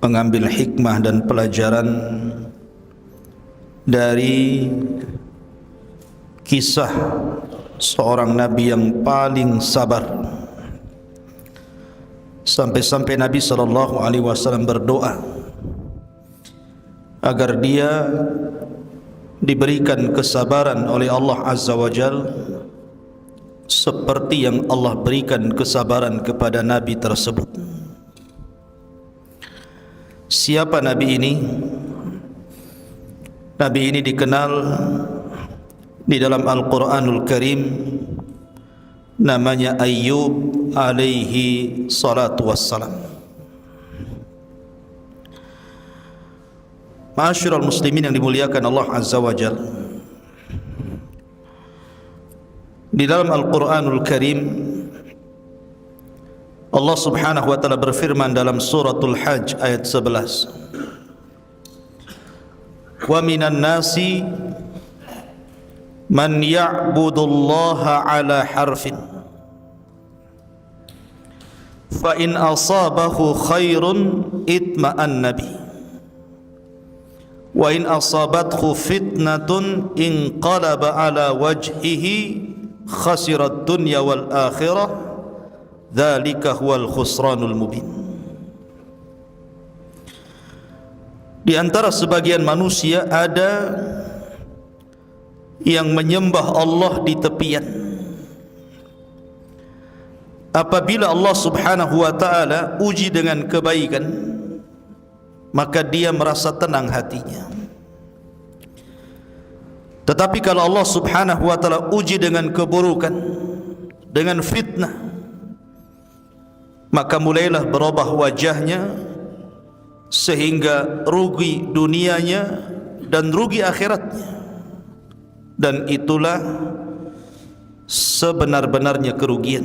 mengambil hikmah dan pelajaran dari kisah seorang nabi yang paling sabar, sampai-sampai Nabi SAW berdoa agar dia diberikan kesabaran oleh Allah Azza wa Jalla seperti yang Allah berikan kesabaran kepada Nabi tersebut. Siapa Nabi ini? Nabi ini dikenal di dalam Al-Quranul Karim, namanya Ayyub alaihi salatu wassalam. Ma'asyiral muslimin yang dimuliakan Allah Azza wa Jalla, di dalam Al-Quranul Karim Allah Subhanahu wa ta'ala berfirman dalam suratul Hajj ayat 11, wa minan nasi man ya'budullaha ala harfin fa in asabahu khairun itma'anna bi wa in asabathu fitnatun inqalaba ala wajhihi khasirat dunya wal akhirah dzalika huwal khusranul mubin. Di antara sebagian manusia ada yang menyembah Allah di tepian. Apabila Allah Subhanahu wa ta'ala uji dengan kebaikan, maka dia merasa tenang hatinya. Tetapi kalau Allah Subhanahu wa ta'ala uji dengan keburukan, dengan fitnah, maka mulailah berubah wajahnya, sehingga rugi dunianya dan rugi akhiratnya. Dan itulah sebenar-benarnya kerugian.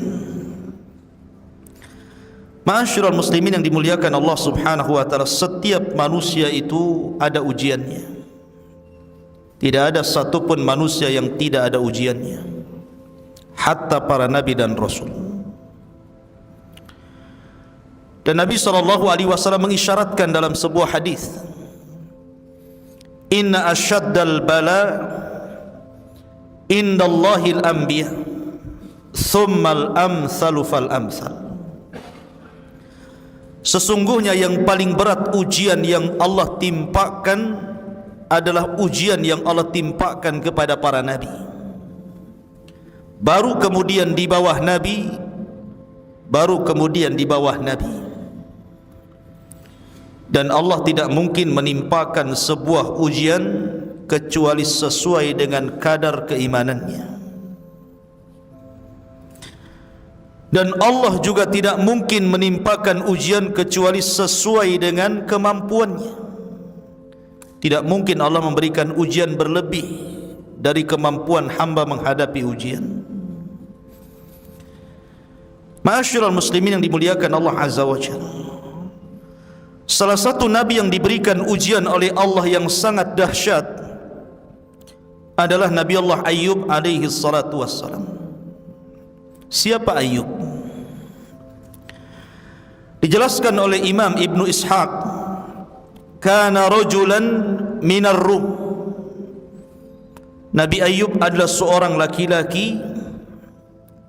Ma'asyiral muslimin yang dimuliakan Allah Subhanahu wa ta'ala, setiap manusia itu ada ujiannya. Tidak ada satupun manusia yang tidak ada ujiannya, hatta para nabi dan rasul. Dan Nabi SAW mengisyaratkan dalam sebuah hadis, inna asyaddal bala indallahil anbiya thummal amsalu fal amsal. Sesungguhnya yang paling berat ujian yang Allah timpakan adalah ujian yang Allah timpakan kepada para nabi, baru kemudian di bawah nabi, baru kemudian di bawah nabi. Dan Allah tidak mungkin menimpakan sebuah ujian kecuali sesuai dengan kadar keimanannya. Dan Allah juga tidak mungkin menimpakan ujian kecuali sesuai dengan kemampuannya. Tidak mungkin Allah memberikan ujian berlebih dari kemampuan hamba menghadapi ujian. Ma'asyiral muslimin yang dimuliakan Allah Azza wa Jalla, salah satu nabi yang diberikan ujian oleh Allah yang sangat dahsyat adalah Nabi Allah Ayyub alaihi salatu wassalam. Siapa Ayyub? Dijelaskan oleh Imam Ibnu Ishaq, kana rajulan minar Rum. Nabi Ayyub adalah seorang laki-laki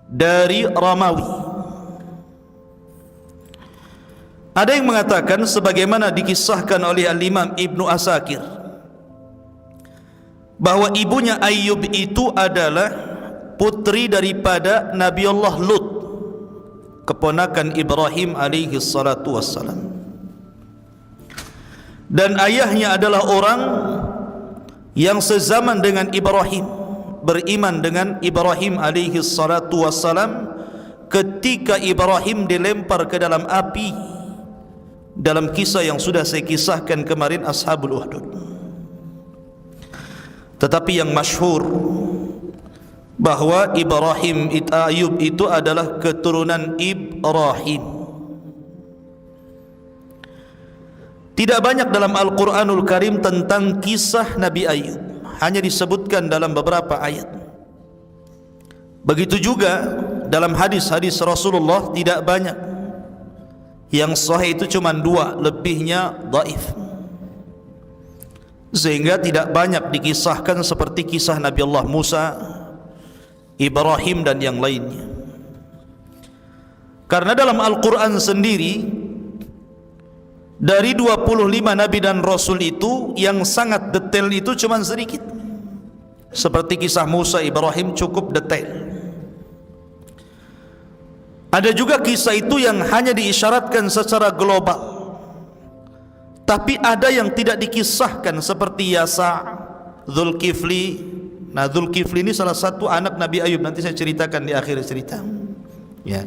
dari Romawi. Ada yang mengatakan sebagaimana dikisahkan oleh Al-Imam Ibnu Asakir, bahwa ibunya Ayyub itu adalah putri daripada Nabi Allah Lut, keponakan Ibrahim alaihi salatu wassalam. Dan ayahnya adalah orang yang sezaman dengan Ibrahim, beriman dengan Ibrahim alaihi salatu wassalam ketika Ibrahim dilempar ke dalam api, dalam kisah yang sudah saya kisahkan kemarin, Ashabul Uhdud. Tetapi yang masyhur bahwa Ayyub itu adalah keturunan Ibrahim. Tidak banyak dalam Al-Quranul Karim tentang kisah Nabi Ayyub, hanya disebutkan dalam beberapa ayat. Begitu juga dalam hadis-hadis Rasulullah tidak banyak Yang sahih itu cuma 2, lebihnya dhaif. Sehingga tidak banyak dikisahkan seperti kisah Nabi Allah Musa, Ibrahim dan yang lainnya. Karena dalam Al-Quran sendiri, dari 25 Nabi dan Rasul itu, yang sangat detail itu cuma sedikit. Seperti kisah Musa, Ibrahim cukup detail. Ada juga kisah itu yang hanya diisyaratkan secara global, tapi ada yang tidak dikisahkan seperti Yasa, Zulkifli. Nah, Zulkifli ini salah satu anak Nabi Ayub, nanti saya ceritakan di akhir cerita. Ya.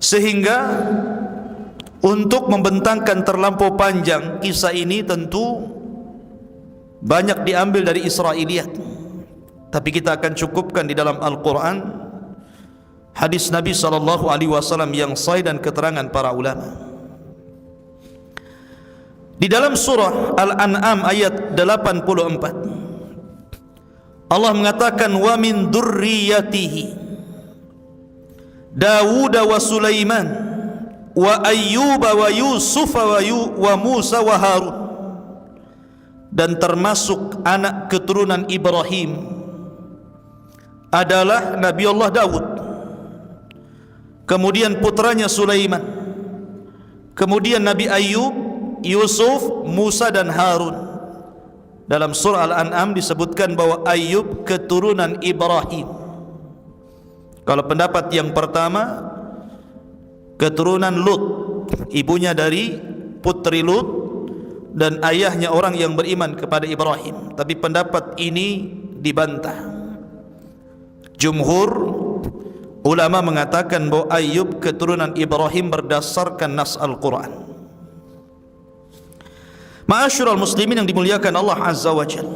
Sehingga untuk membentangkan terlampau panjang kisah ini tentu banyak diambil dari Israiliyat, tapi kita akan cukupkan di dalam Al-Quran, hadis Nabi SAW yang sahih dan keterangan para ulama. Di dalam surah Al-An'am ayat 84, Allah mengatakan, wa min dzurriyyatihi Dawud wa Sulaiman wa Ayyub wa Yusuf wa Musa wa Harun. Dan termasuk anak keturunan Ibrahim adalah Nabi Allah Dawud, kemudian putranya Sulaiman, kemudian Nabi Ayyub, Yusuf, Musa dan Harun. Dalam surah Al-An'am disebutkan bahwa Ayyub keturunan Ibrahim. Kalau pendapat yang pertama, keturunan Lut, ibunya dari putri Lut dan ayahnya orang yang beriman kepada Ibrahim. Tapi pendapat ini dibantah. Jumhur ulama mengatakan bahwa Ayyub keturunan Ibrahim berdasarkan nas Al-Quran. Ma'asyiral muslimin yang dimuliakan Allah Azza wa Jalla,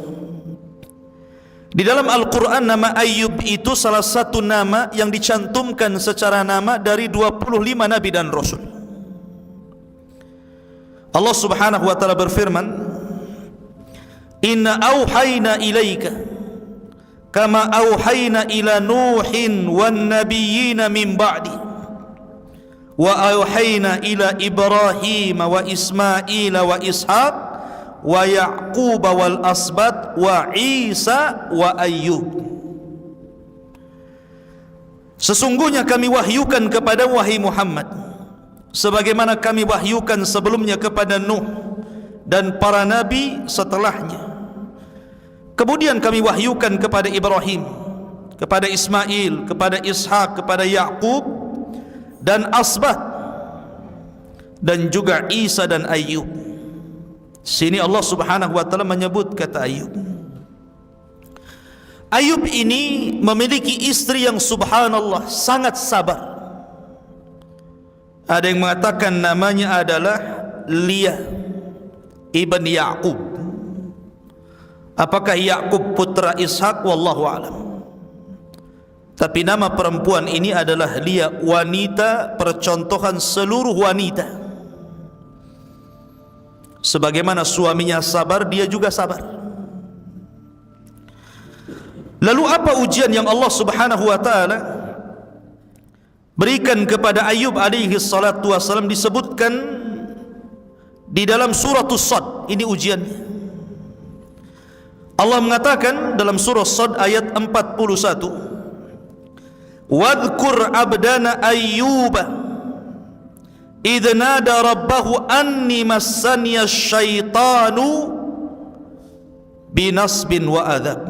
di dalam Al-Quran nama Ayyub itu salah satu nama yang dicantumkan secara nama dari 25 Nabi dan Rasul. Allah Subhanahu wa ta'ala berfirman, Inna awhayna ilaika kama awhayna ila Nuhin wan nabiyyina min ba'di wa awhayna ila Ibrahim wa Ismail wa Ishaq wa Ya'qub wal asbat wa Isa wa Ayyub. Sesungguhnya kami wahyukan kepada wahai Muhammad sebagaimana kami wahyukan sebelumnya kepada Nuh dan para nabi setelahnya. Kemudian kami wahyukan kepada Ibrahim, kepada Ismail, kepada Ishak, kepada Ya'qub dan asbat, dan juga Isa dan Ayyub. Sini Allah Subhanahu wa ta'ala menyebut kata Ayyub. Ayyub ini memiliki istri yang subhanallah sangat sabar. Ada yang mengatakan namanya adalah Liyah ibn Ya'qub. Apakah Ya'qub putra Ishak? Wallahu a'lam. Tapi nama perempuan ini adalah Liyah, wanita percontohan seluruh wanita. Sebagaimana suaminya sabar, dia juga sabar. Lalu apa ujian yang Allah Subhanahu wa ta'ala berikan kepada Ayyub alaihi salatu wassalam? Disebutkan di dalam surah As-Sad. Ini ujiannya. Allah mengatakan dalam surah As-Sad ayat 41, wadhkur abdana Ayyuba idh nada rabbahu anni massaniya syaitanu binasbin wa adab.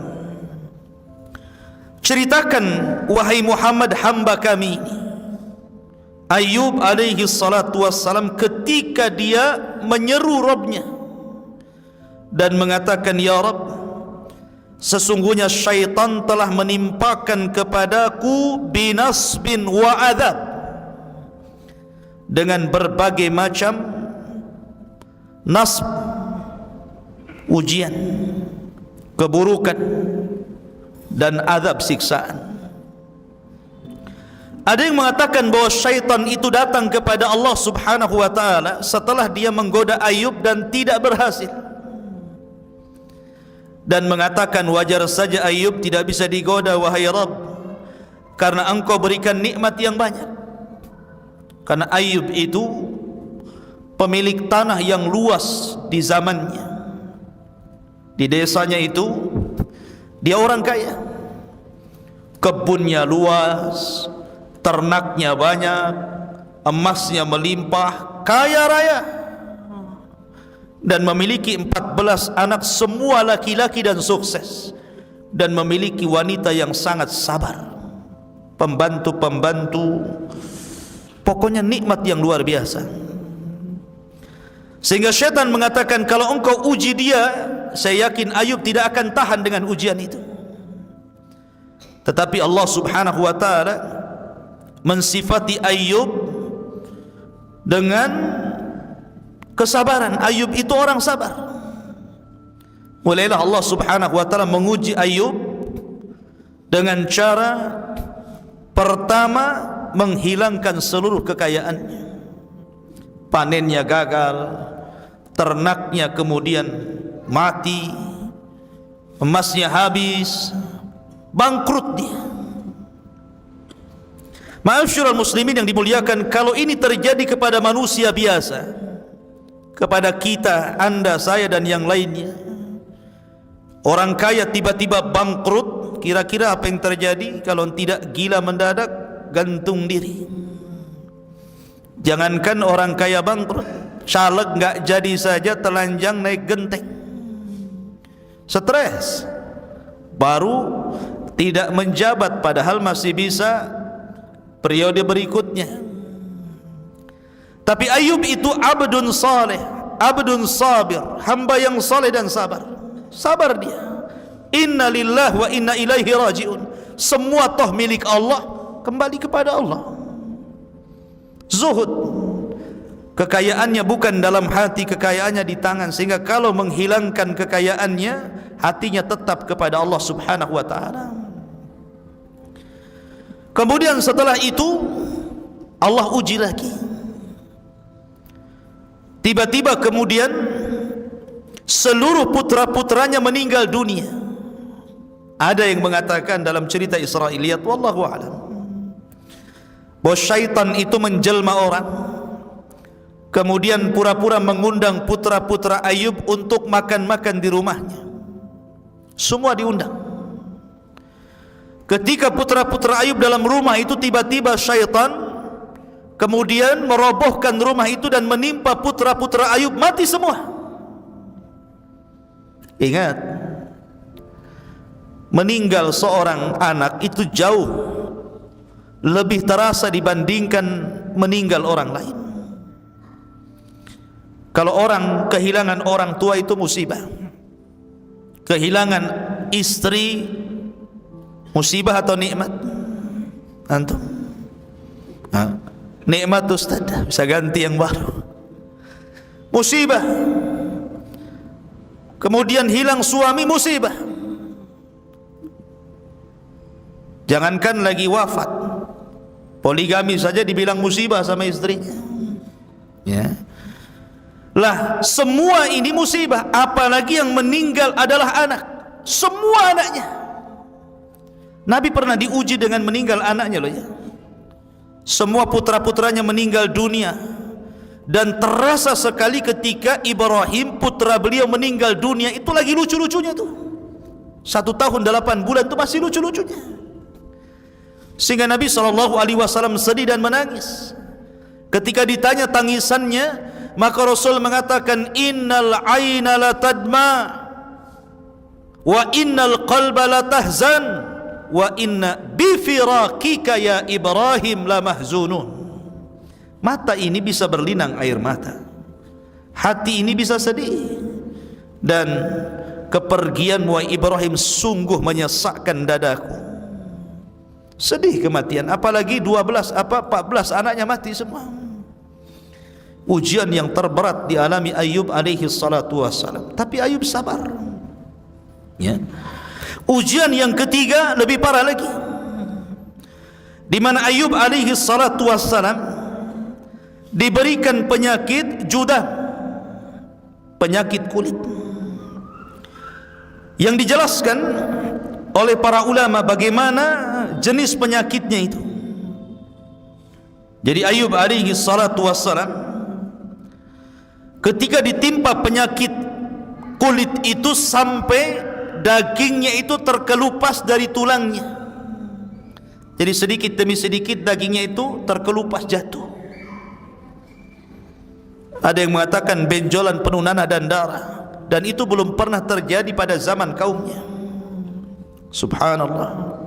Ceritakan wahai Muhammad hamba kami Ayyub alaihi salatu wassalam ketika dia menyeru Rabbnya dan mengatakan, ya Rabb, sesungguhnya syaitan telah menimpakan kepadaku binasbin wa adab, dengan berbagai macam nasb, ujian, keburukan dan azab siksaan. Ada yang mengatakan bahwa syaitan itu datang kepada Allah Subhanahu wa ta'ala setelah dia menggoda Ayyub dan tidak berhasil, dan mengatakan, wajar saja Ayyub tidak bisa digoda wahai Rabb, karena engkau berikan nikmat yang banyak. Karena Ayub itu pemilik tanah yang luas di zamannya. Di desanya itu dia orang kaya, kebunnya luas, ternaknya banyak, emasnya melimpah, kaya raya, dan memiliki 14 anak, semua laki-laki dan sukses, dan memiliki wanita yang sangat sabar, pembantu-pembantu, pokoknya nikmat yang luar biasa. Sehingga syaitan mengatakan, kalau engkau uji dia, saya yakin Ayub tidak akan tahan dengan ujian itu. Tetapi Allah subhanahu wa ta'ala mensifati Ayub dengan kesabaran. Ayub itu orang sabar. Mulailah Allah subhanahu wa ta'ala menguji Ayub dengan cara pertama, menghilangkan seluruh kekayaannya. Panennya gagal, ternaknya kemudian mati, emasnya habis, bangkrut dia. Ma'asyiral muslimin yang dimuliakan, kalau ini terjadi kepada manusia biasa, kepada kita, anda, saya dan yang lainnya, orang kaya tiba-tiba bangkrut, kira-kira apa yang terjadi? Kalau tidak gila mendadak, gantung diri. Jangankan orang kaya bangkrut, caleg nggak jadi saja telanjang naik genteng, stres, baru tidak menjabat padahal masih bisa periode berikutnya. Tapi Ayub itu abdun saleh, abdun sabir, hamba yang saleh dan sabar. Sabar dia. Inna lillahi wa inna ilaihi raji'un. Semua toh milik Allah, kembali kepada Allah. Zuhud, kekayaannya bukan dalam hati, kekayaannya di tangan, sehingga kalau menghilangkan kekayaannya, hatinya tetap kepada Allah subhanahu wa ta'ala. Kemudian setelah itu Allah uji lagi. Tiba-tiba kemudian seluruh putra-putranya meninggal dunia. Ada yang mengatakan dalam cerita Israiliyat, wallahu a'lam, bahwa syaitan itu menjelma orang, kemudian pura-pura mengundang putra-putra Ayub untuk makan-makan di rumahnya. Semua diundang. Ketika putra-putra Ayub dalam rumah itu, tiba-tiba syaitan kemudian merobohkan rumah itu dan menimpa putra-putra Ayub, mati semua. Ingat, meninggal seorang anak itu jauh lebih terasa dibandingkan meninggal orang lain. Kalau orang kehilangan orang tua itu musibah, kehilangan istri musibah atau nikmat? Antum? Nikmat Ustaz, bisa ganti yang baru. Musibah. Kemudian hilang suami, musibah. Jangankan lagi wafat, poligami saja dibilang musibah sama istrinya. Ya. Lah, semua ini musibah, apalagi yang meninggal adalah anak. Semua anaknya. Nabi pernah diuji dengan meninggal anaknya loh ya. Semua putra-putranya meninggal dunia, dan terasa sekali ketika Ibrahim putra beliau meninggal dunia, itu lagi lucu-lucunya tuh. 1 tahun 8 bulan itu masih lucu-lucunya. Sehingga Nabi SAW sedih dan menangis. Ketika ditanya tangisannya, maka Rasul mengatakan, innal aina la tadma wa innal qalba la tahzan wa inna bifiraqika ya Ibrahim la mahzunun. Mata ini bisa berlinang air mata, hati ini bisa sedih, dan kepergianmu Ibrahim sungguh menyesakkan dadaku. Sedih kematian, apalagi 14 anaknya mati semua. Ujian yang terberat dialami Ayub alaihi salatu wassalam, tapi Ayub sabar. Ya. Ujian yang ketiga lebih parah lagi, di mana Ayub alaihi salatu wassalam diberikan penyakit judah, penyakit kulit, yang dijelaskan oleh para ulama bagaimana jenis penyakitnya itu. Jadi Ayub alaihi salatu wassalam ketika ditimpa penyakit kulit itu sampai dagingnya itu terkelupas dari tulangnya. Jadi sedikit demi sedikit dagingnya itu terkelupas jatuh. Ada yang mengatakan benjolan penuh nanah dan darah, dan itu belum pernah terjadi pada zaman kaumnya. Subhanallah.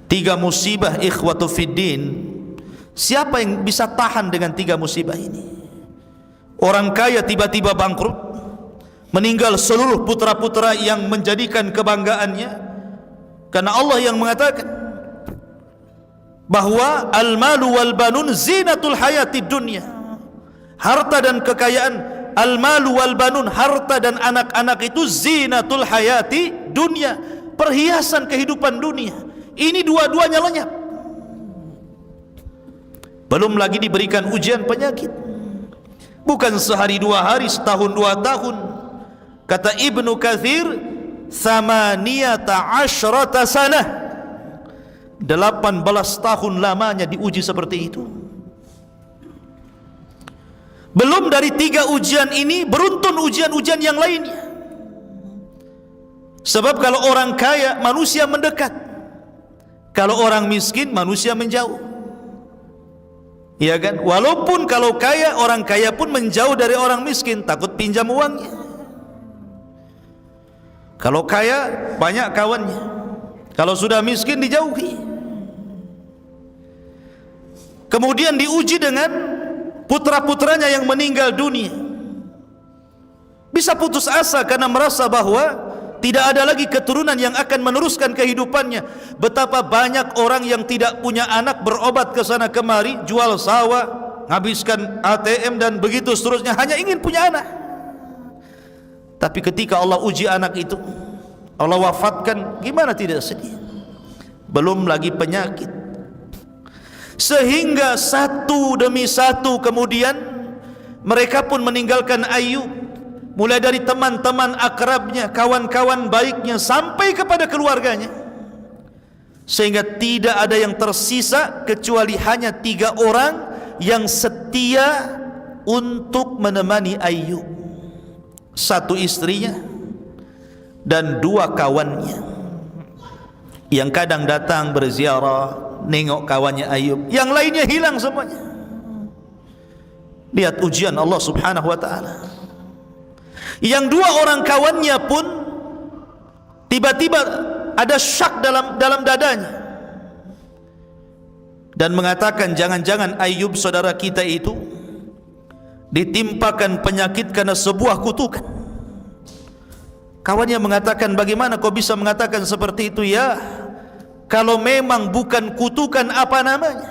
3 musibah ikhwatu fiddin. Siapa yang bisa tahan dengan 3 musibah ini? Orang kaya tiba-tiba bangkrut, meninggal seluruh putra-putra yang menjadikan kebanggaannya, karena Allah yang mengatakan bahwa al-malu wal banun zinatul hayatid dunya. Harta dan kekayaan, al-malu wal banun, harta dan anak-anak itu zinatul hayati dunya, perhiasan kehidupan dunia. Ini dua-duanya lenyap. Belum lagi diberikan ujian penyakit. Bukan sehari 2 hari, setahun 2 tahun. Kata Ibnu Katsir, 18 sanah, 18 tahun lamanya diuji seperti itu. Belum dari 3 ujian ini, beruntun ujian-ujian yang lainnya. Sebab kalau orang kaya, manusia mendekat. Kalau orang miskin, manusia menjauh. Ya kan? Walaupun kalau kaya, orang kaya pun menjauh dari orang miskin, takut pinjam uangnya. Kalau kaya, banyak kawannya. Kalau sudah miskin, dijauhi. Kemudian diuji dengan putra-putranya yang meninggal dunia. Bisa putus asa karena merasa bahwa tidak ada lagi keturunan yang akan meneruskan kehidupannya. Betapa banyak orang yang tidak punya anak berobat ke sana kemari, jual sawah, menghabiskan ATM dan begitu seterusnya, hanya ingin punya anak. Tapi ketika Allah uji anak itu, Allah wafatkan, gimana tidak sedih? Belum lagi penyakit. Sehingga satu demi satu kemudian mereka pun meninggalkan Ayub, mulai dari teman-teman akrabnya, kawan-kawan baiknya, sampai kepada keluarganya, sehingga tidak ada yang tersisa kecuali hanya 3 orang yang setia untuk menemani Ayub. 1 istrinya dan 2 kawannya yang kadang datang berziarah, nengok kawannya Ayub. Yang lainnya hilang semuanya. Lihat ujian Allah subhanahu wa ta'ala. Yang 2 orang kawannya pun tiba-tiba ada syak dalam dadanya dan mengatakan, jangan-jangan Ayub saudara kita itu ditimpakan penyakit karena sebuah kutukan. Kawannya mengatakan, bagaimana kau bisa mengatakan seperti itu? Ya, kalau memang bukan kutukan, apa namanya?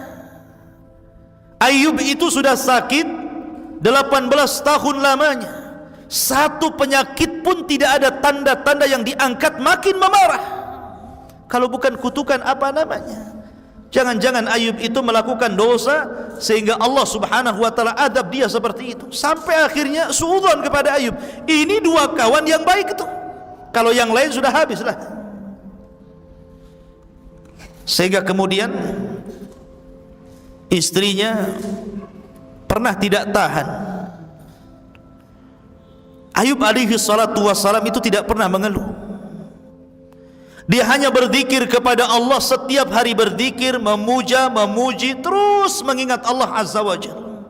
Ayub itu sudah sakit 18 tahun lamanya. 1 penyakit pun tidak ada tanda-tanda yang diangkat, makin memarah. Kalau bukan kutukan, apa namanya? Jangan-jangan Ayub itu melakukan dosa sehingga Allah subhanahu wa ta'ala adab dia seperti itu. Sampai akhirnya suudzon kepada Ayub. Ini 2 kawan yang baik itu, kalau yang lain sudah habislah. Sehingga kemudian istrinya pernah tidak tahan. Ayub alaihi salatu wassalam itu tidak pernah mengeluh. Dia hanya berzikir kepada Allah, setiap hari berzikir, memuja, memuji, terus mengingat Allah azza wa jalla.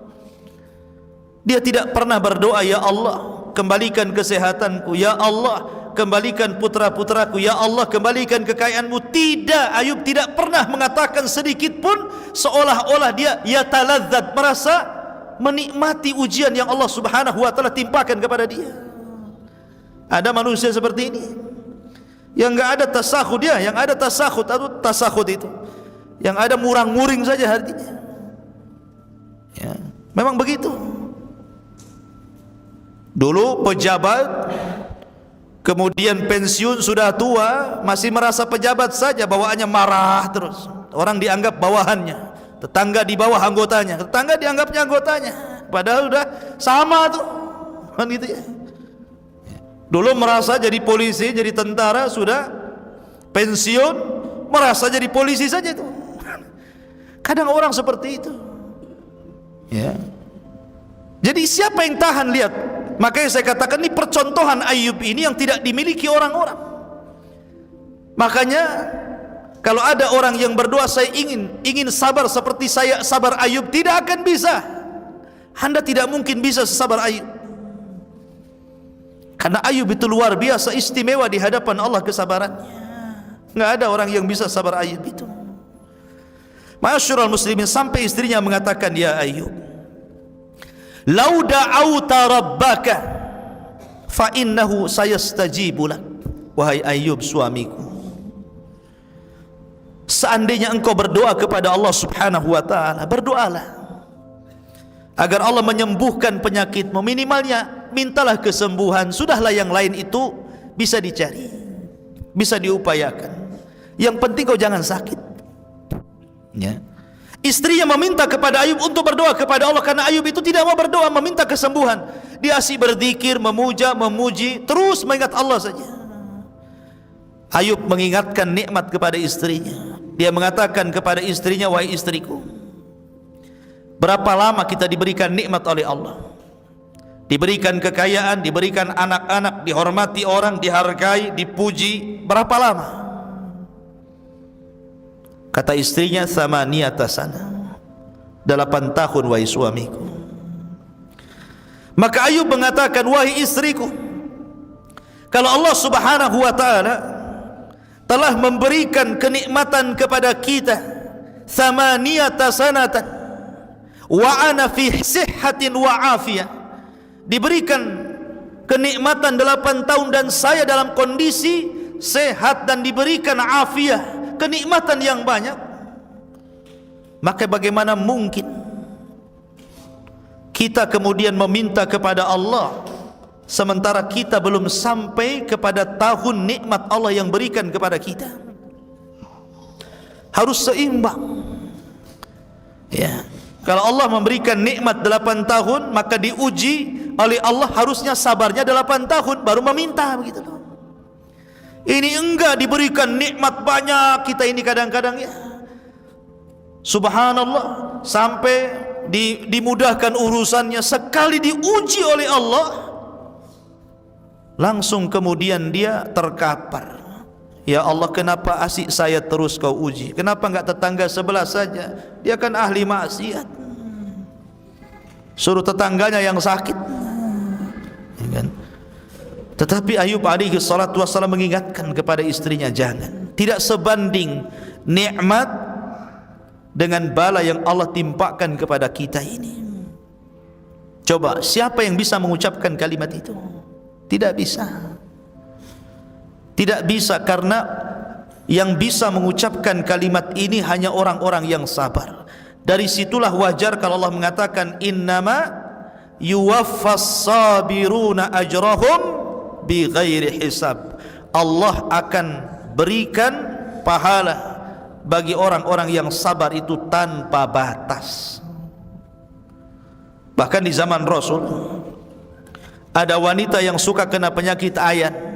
Dia tidak pernah berdoa, ya Allah kembalikan kesehatanku, ya Allah kembalikan putra-putraku, ya Allah kembalikan kekayaanmu. Tidak, Ayub tidak pernah mengatakan sedikit pun seolah-olah dia yataladzat, merasa menikmati ujian yang Allah subhanahu wa ta'ala timpakan kepada dia. Ada manusia seperti ini yang enggak ada tasakhud dia, yang ada tasakhud atau tasakhud itu yang ada murang-muring saja hatinya. Ya, memang begitu. Dulu pejabat, kemudian pensiun, sudah tua, masih merasa pejabat saja, bawaannya marah terus. Orang dianggap bawahannya, tetangga di bawah anggotanya, tetangga dianggapnya anggotanya, padahal udah sama tuh, kan gitu ya. Dulu merasa jadi polisi, jadi tentara, sudah pensiun merasa jadi polisi saja tuh. Kadang orang seperti itu. Ya. Jadi siapa yang tahan? Lihat, makanya saya katakan ini percontohan Ayub ini yang tidak dimiliki orang-orang. Makanya kalau ada orang yang berdoa, saya ingin sabar seperti saya sabar Ayub, tidak akan bisa. Anda tidak mungkin bisa sesabar Ayub, karena Ayub itu luar biasa istimewa di hadapan Allah kesabarannya. Nggak ada orang yang bisa sabar Ayub itu. Ma'asyiral muslimin, sampai istrinya mengatakan, ya Ayub, lau da'auta rabbaka fa innahu sayastajibu lak. Wahai Ayub suamiku, seandainya engkau berdoa kepada Allah subhanahu wa ta'ala, berdoalah agar Allah menyembuhkan penyakitmu. Minimalnya mintalah kesembuhan. Sudahlah yang lain itu bisa dicari, bisa diupayakan. Yang penting kau jangan sakit. Ya. Istrinya meminta kepada Ayub untuk berdoa kepada Allah, karena Ayub itu tidak mau berdoa meminta kesembuhan. Dia asyik berzikir, memuja, memuji, terus mengingat Allah saja. Ayub mengingatkan nikmat kepada istrinya. Dia mengatakan kepada istrinya, wahai istriku, berapa lama kita diberikan nikmat oleh Allah, diberikan kekayaan, diberikan anak-anak, dihormati orang, dihargai, dipuji, berapa lama? Kata istrinya, thamaniyata sana, 8 tahun wahai suamiku. Maka Ayub mengatakan, wahai istriku, kalau Allah subhanahu wa ta'ala telah memberikan kenikmatan kepada kita, thamaniyata sanatan wa ana fi sihhatin wa afiyah, diberikan kenikmatan 8 tahun dan saya dalam kondisi sehat dan diberikan afiah, kenikmatan yang banyak, maka bagaimana mungkin kita kemudian meminta kepada Allah sementara kita belum sampai kepada tahun nikmat Allah yang berikan kepada kita? Harus seimbang. Ya. Kalau Allah memberikan nikmat 8 tahun, maka diuji oleh Allah harusnya sabarnya 8 tahun baru meminta, begitu loh. Ini enggak, diberikan nikmat banyak, kita ini kadang-kadang ya, subhanallah, sampai dimudahkan urusannya, sekali diuji oleh Allah langsung kemudian dia terkapar. Ya Allah, kenapa asyik saya terus kau uji? Kenapa enggak tetangga sebelah saja? Dia kan ahli maksiat. Suruh tetangganya yang sakit. Ya kan? Tetapi Ayub alaihi salatu wassalam mengingatkan kepada istrinya, jangan. Tidak sebanding nikmat dengan bala yang Allah timpakan kepada kita ini. Coba, siapa yang bisa mengucapkan kalimat itu? Tidak bisa. Tidak bisa, karena yang bisa mengucapkan kalimat ini hanya orang-orang yang sabar. Dari situlah wajar kalau Allah mengatakan, innama yuwaffas sabiruna ajrahum bighairi hisab. Allah akan berikan pahala bagi orang-orang yang sabar itu tanpa batas. Bahkan di zaman Rasul ada wanita yang suka kena penyakit ayan.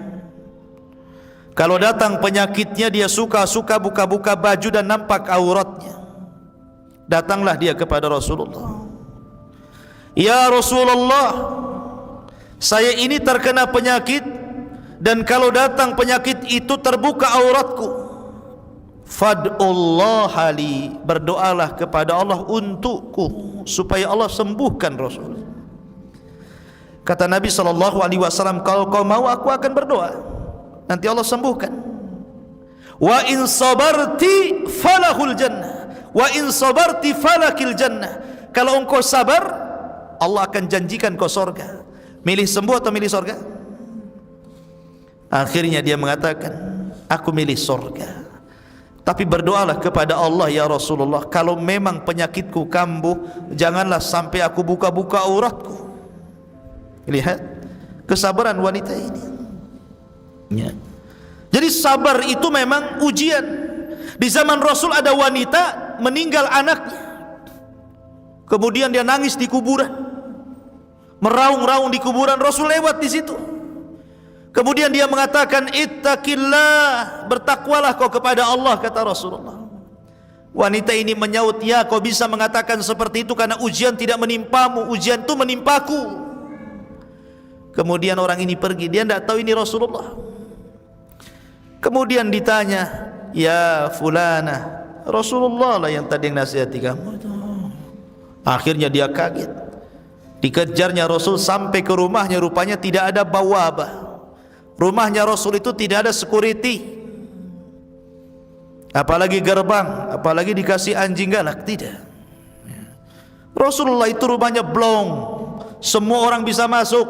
Kalau datang penyakitnya, dia suka buka-buka baju dan nampak auratnya. Datanglah dia kepada Rasulullah, ya Rasulullah, saya ini terkena penyakit, dan kalau datang penyakit itu terbuka auratku. Fad'ullaha li, berdoalah kepada Allah untukku supaya Allah sembuhkan Rasul. Kata Nabi SAW, kalau kau mau aku akan berdoa, nanti Allah sembuhkan. Wa in sabarti falahul jannah, wa in sabarti falakil jannah. Kalau engkau sabar, Allah akan janjikan kau surga. Milih sembuh atau milih surga? Akhirnya dia mengatakan, aku milih surga. Tapi berdoalah kepada Allah, ya Rasulullah, kalau memang penyakitku kambuh, janganlah sampai aku buka-buka auratku. Lihat kesabaran wanita ini ya. Jadi sabar itu memang ujian. Di zaman Rasul ada wanita meninggal anaknya, kemudian dia nangis di kuburan, meraung-raung di kuburan. Rasul lewat di situ, kemudian dia mengatakan, ittaqillah, bertakwalah kau kepada Allah, kata Rasulullah. Wanita ini menyaut, ya kau bisa mengatakan seperti itu karena ujian tidak menimpamu, ujian itu menimpaku. Kemudian orang ini pergi, dia tidak tahu ini Rasulullah. Kemudian ditanya, ya fulana, Rasulullah lah yang tadi yang nasihati kamu. Akhirnya dia kaget. Dikejarnya Rasul sampai ke rumahnya, rupanya tidak ada bawabah. Rumahnya Rasul itu tidak ada security, apalagi gerbang, apalagi dikasih anjing galak, tidak. Rasulullah itu rumahnya blong, semua orang bisa masuk,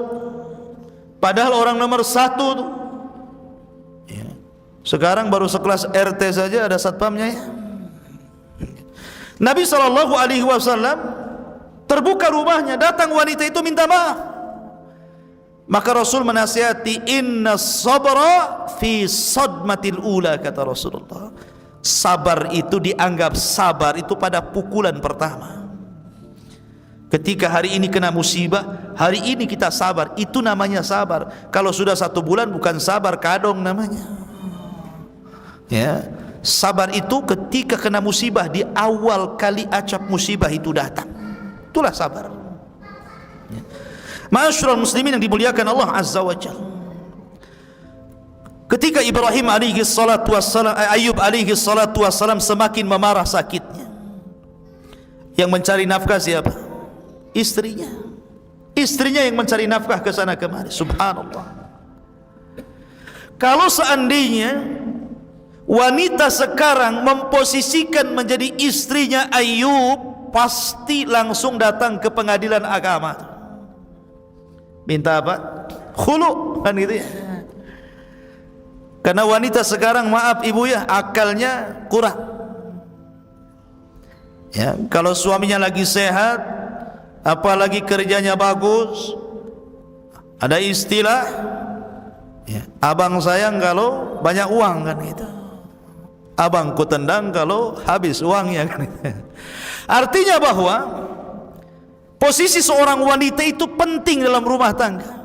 padahal orang nomor 1 tuh. Sekarang baru sekelas RT saja ada satpamnya, ya. Nabi SAW terbuka rumahnya, datang wanita itu minta maaf. Maka Rasul menasihati, inna sabra fi sadmatil ula, kata Rasulullah. Sabar itu dianggap sabar itu pada pukulan pertama. Ketika hari ini kena musibah, hari ini kita sabar, itu namanya sabar. Kalau sudah 1 bulan bukan sabar, kadong namanya. Ya, sabar itu ketika kena musibah, di awal kali acap musibah itu datang, itulah sabar. Ya. Ma'asyiral muslimin yang dimuliakan Allah Azza wa Jalla, ketika Ibrahim alaihi salatu wassalam, Ayub alaihi salatu wassalam semakin memarah sakitnya, yang mencari nafkah siapa? Istrinya. Istrinya yang mencari nafkah ke sana kemari. Subhanallah. Kalau seandainya wanita sekarang memposisikan menjadi istrinya Ayub, pasti langsung datang ke pengadilan agama. Minta apa? Khulu, kan gitu ya. Karena wanita sekarang, maaf ibu ya, akalnya kurang. Ya, kalau suaminya lagi sehat, apalagi kerjanya bagus, ada istilah, ya, abang sayang kalau banyak uang, kan gitu. Abangku tendang kalau habis uangnya, kan gitu. Artinya bahwa posisi seorang wanita itu penting dalam rumah tangga.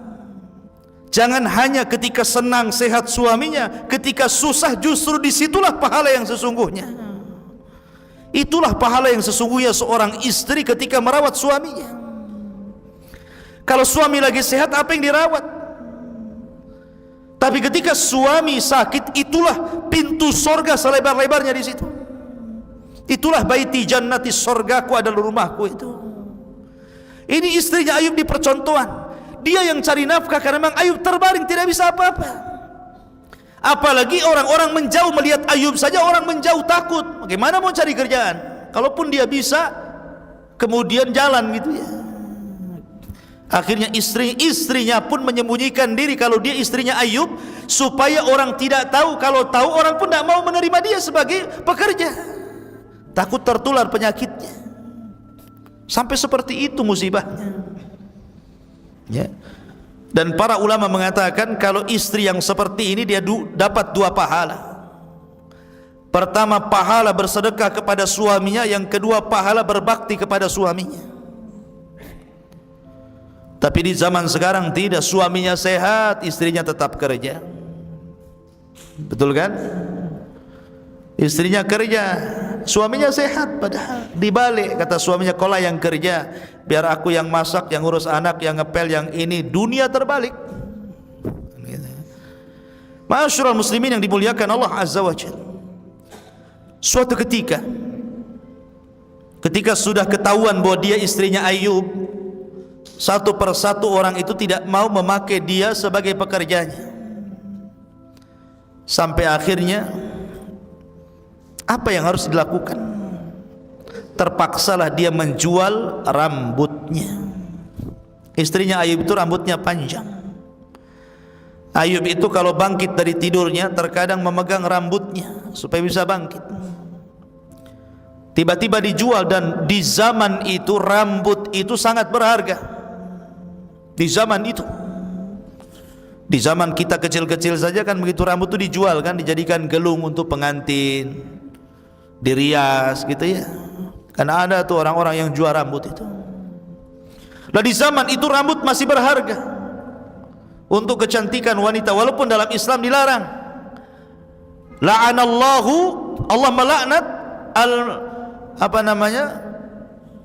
Jangan hanya ketika senang sehat suaminya, ketika susah justru disitulah pahala yang sesungguhnya. Itulah pahala yang sesungguhnya seorang istri ketika merawat suaminya. Kalau suami lagi sehat, apa yang dirawat? Tapi ketika suami sakit, itulah pintu sorga selebar-lebarnya di situ. Itulah baiti jannati, sorgaku adalah rumahku itu. Ini istrinya Ayub di percontohan. Dia yang cari nafkah karena memang Ayub terbaring tidak bisa apa-apa. Apalagi orang-orang menjauh melihat Ayub saja, orang menjauh takut. Bagaimana mau cari kerjaan? Kalaupun dia bisa, kemudian jalan gitu ya. Akhirnya istrinya pun menyembunyikan diri kalau dia istrinya Ayub, supaya orang tidak tahu. Kalau tahu, orang pun tidak mau menerima dia sebagai pekerja, takut tertular penyakitnya. Sampai seperti itu musibahnya, ya. Dan para ulama mengatakan kalau istri yang seperti ini dia dapat 2 pahala. Pertama, pahala bersedekah kepada suaminya. Yang kedua, pahala berbakti kepada suaminya. Tapi di zaman sekarang tidak, suaminya sehat, istrinya tetap kerja. Betul kan? Istrinya kerja, suaminya sehat, padahal dibalik kata suaminya, kola yang kerja, biar aku yang masak, yang ngurus anak, yang ngepel, yang ini. Dunia terbalik. Ma'asyiral muslimin yang dimuliakan Allah Azza wa Jalla, suatu ketika sudah ketahuan bahwa dia istrinya Ayub, satu persatu orang itu tidak mau memakai dia sebagai pekerjanya. Sampai akhirnya apa yang harus dilakukan? Terpaksalah dia menjual rambutnya. Istrinya Ayub itu rambutnya panjang. Ayub itu kalau bangkit dari tidurnya terkadang memegang rambutnya supaya bisa bangkit. Tiba-tiba dijual, dan di zaman itu rambut itu sangat berharga. Di zaman itu, di zaman kita kecil-kecil saja kan begitu, rambut itu dijual kan, dijadikan gelung untuk pengantin, dirias gitu ya. Karena ada tuh orang-orang yang jual rambut itu. Nah di zaman itu rambut masih berharga untuk kecantikan wanita, walaupun dalam Islam dilarang. La'anallahu, Allah melaknat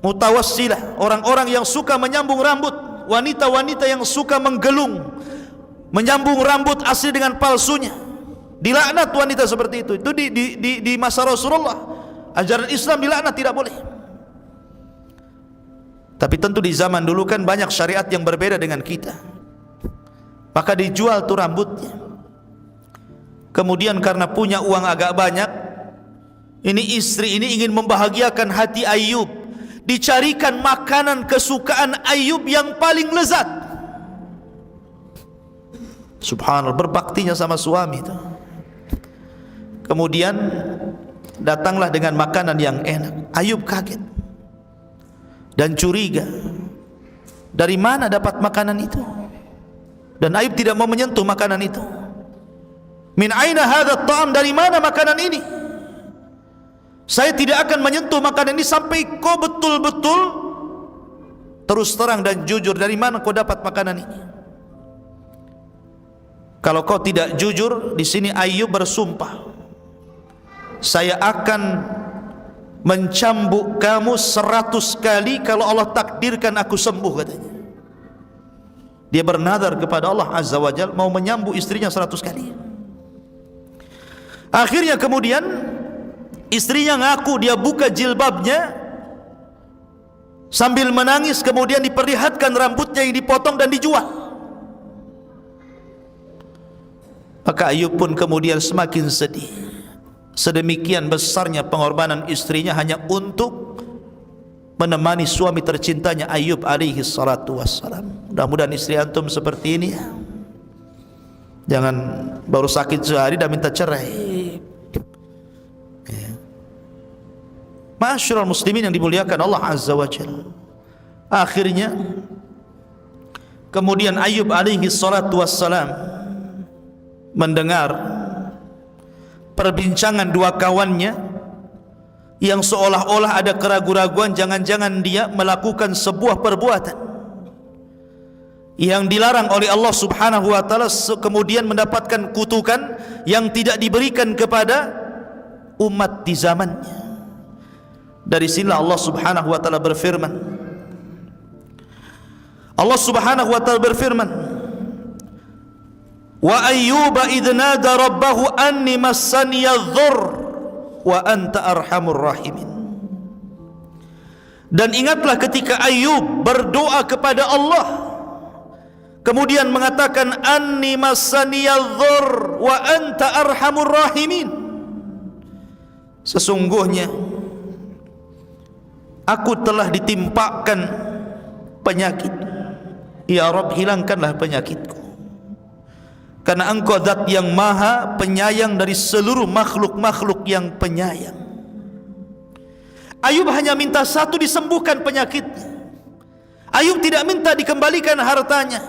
mutawassilah, orang-orang yang suka menyambung rambut, wanita-wanita yang suka menggelung, menyambung rambut asli dengan palsunya. Dilaknat wanita seperti itu. Itu di masa Rasulullah. Ajaran Islam dilaknat, tidak boleh. Tapi tentu di zaman dulu kan banyak syariat yang berbeda dengan kita. Maka dijual tuh rambutnya. Kemudian karena punya uang agak banyak, ini istri ini ingin membahagiakan hati Ayyub, dicarikan makanan kesukaan Ayyub yang paling lezat. Subhanallah, berbaktinya sama suami itu. Kemudian datanglah dengan makanan yang enak. Ayyub kaget dan curiga, dari mana dapat makanan itu? Dan Ayyub tidak mau menyentuh makanan itu. Min aina hadha at-ta'am, dari mana makanan ini? Saya tidak akan menyentuh makanan ini sampai kau betul-betul terus terang dan jujur, dari mana kau dapat makanan ini? Kalau kau tidak jujur, di sini Ayyub bersumpah, saya akan mencambuk kamu 100 kali kalau Allah takdirkan aku sembuh, katanya. Dia bernadar kepada Allah Azza wa Jalla mau menyambuk istrinya 100 kali. Akhirnya kemudian istrinya ngaku, dia buka jilbabnya sambil menangis, kemudian diperlihatkan rambutnya yang dipotong dan dijual. Maka Ayyub pun kemudian semakin sedih. Sedemikian besarnya pengorbanan istrinya hanya untuk menemani suami tercintanya Ayyub alaihi salatu wassalam. Mudah-mudahan istri antum seperti ini ya. Jangan baru sakit sehari dah minta cerai ya. Ma'asyiral muslimin yang dimuliakan Allah Azza wa Jalla. Akhirnya kemudian Ayyub alaihi salatu wassalam mendengar perbincangan dua kawannya yang seolah-olah ada keraguan-raguan, jangan-jangan dia melakukan sebuah perbuatan yang dilarang oleh Allah Subhanahu wa taala, kemudian mendapatkan kutukan yang tidak diberikan kepada umat di zamannya. Dari sinilah Allah Subhanahu wa taala berfirman. Allah Subhanahu wa taala berfirman, wa ayyuba idh nada rabbahu anni massani adh-dhurr wa anta arhamur rahimin. Dan ingatlah ketika Ayyub berdoa kepada Allah, kemudian mengatakan anni massani adh-dhurr wa anta arhamur rahimin. Sesungguhnya aku telah ditimpakan penyakit, ya Rabb, hilangkanlah penyakitku, karena engkau zat yang maha penyayang dari seluruh makhluk-makhluk yang penyayang. Ayyub hanya minta satu, disembuhkan penyakitnya. Ayyub tidak minta dikembalikan hartanya,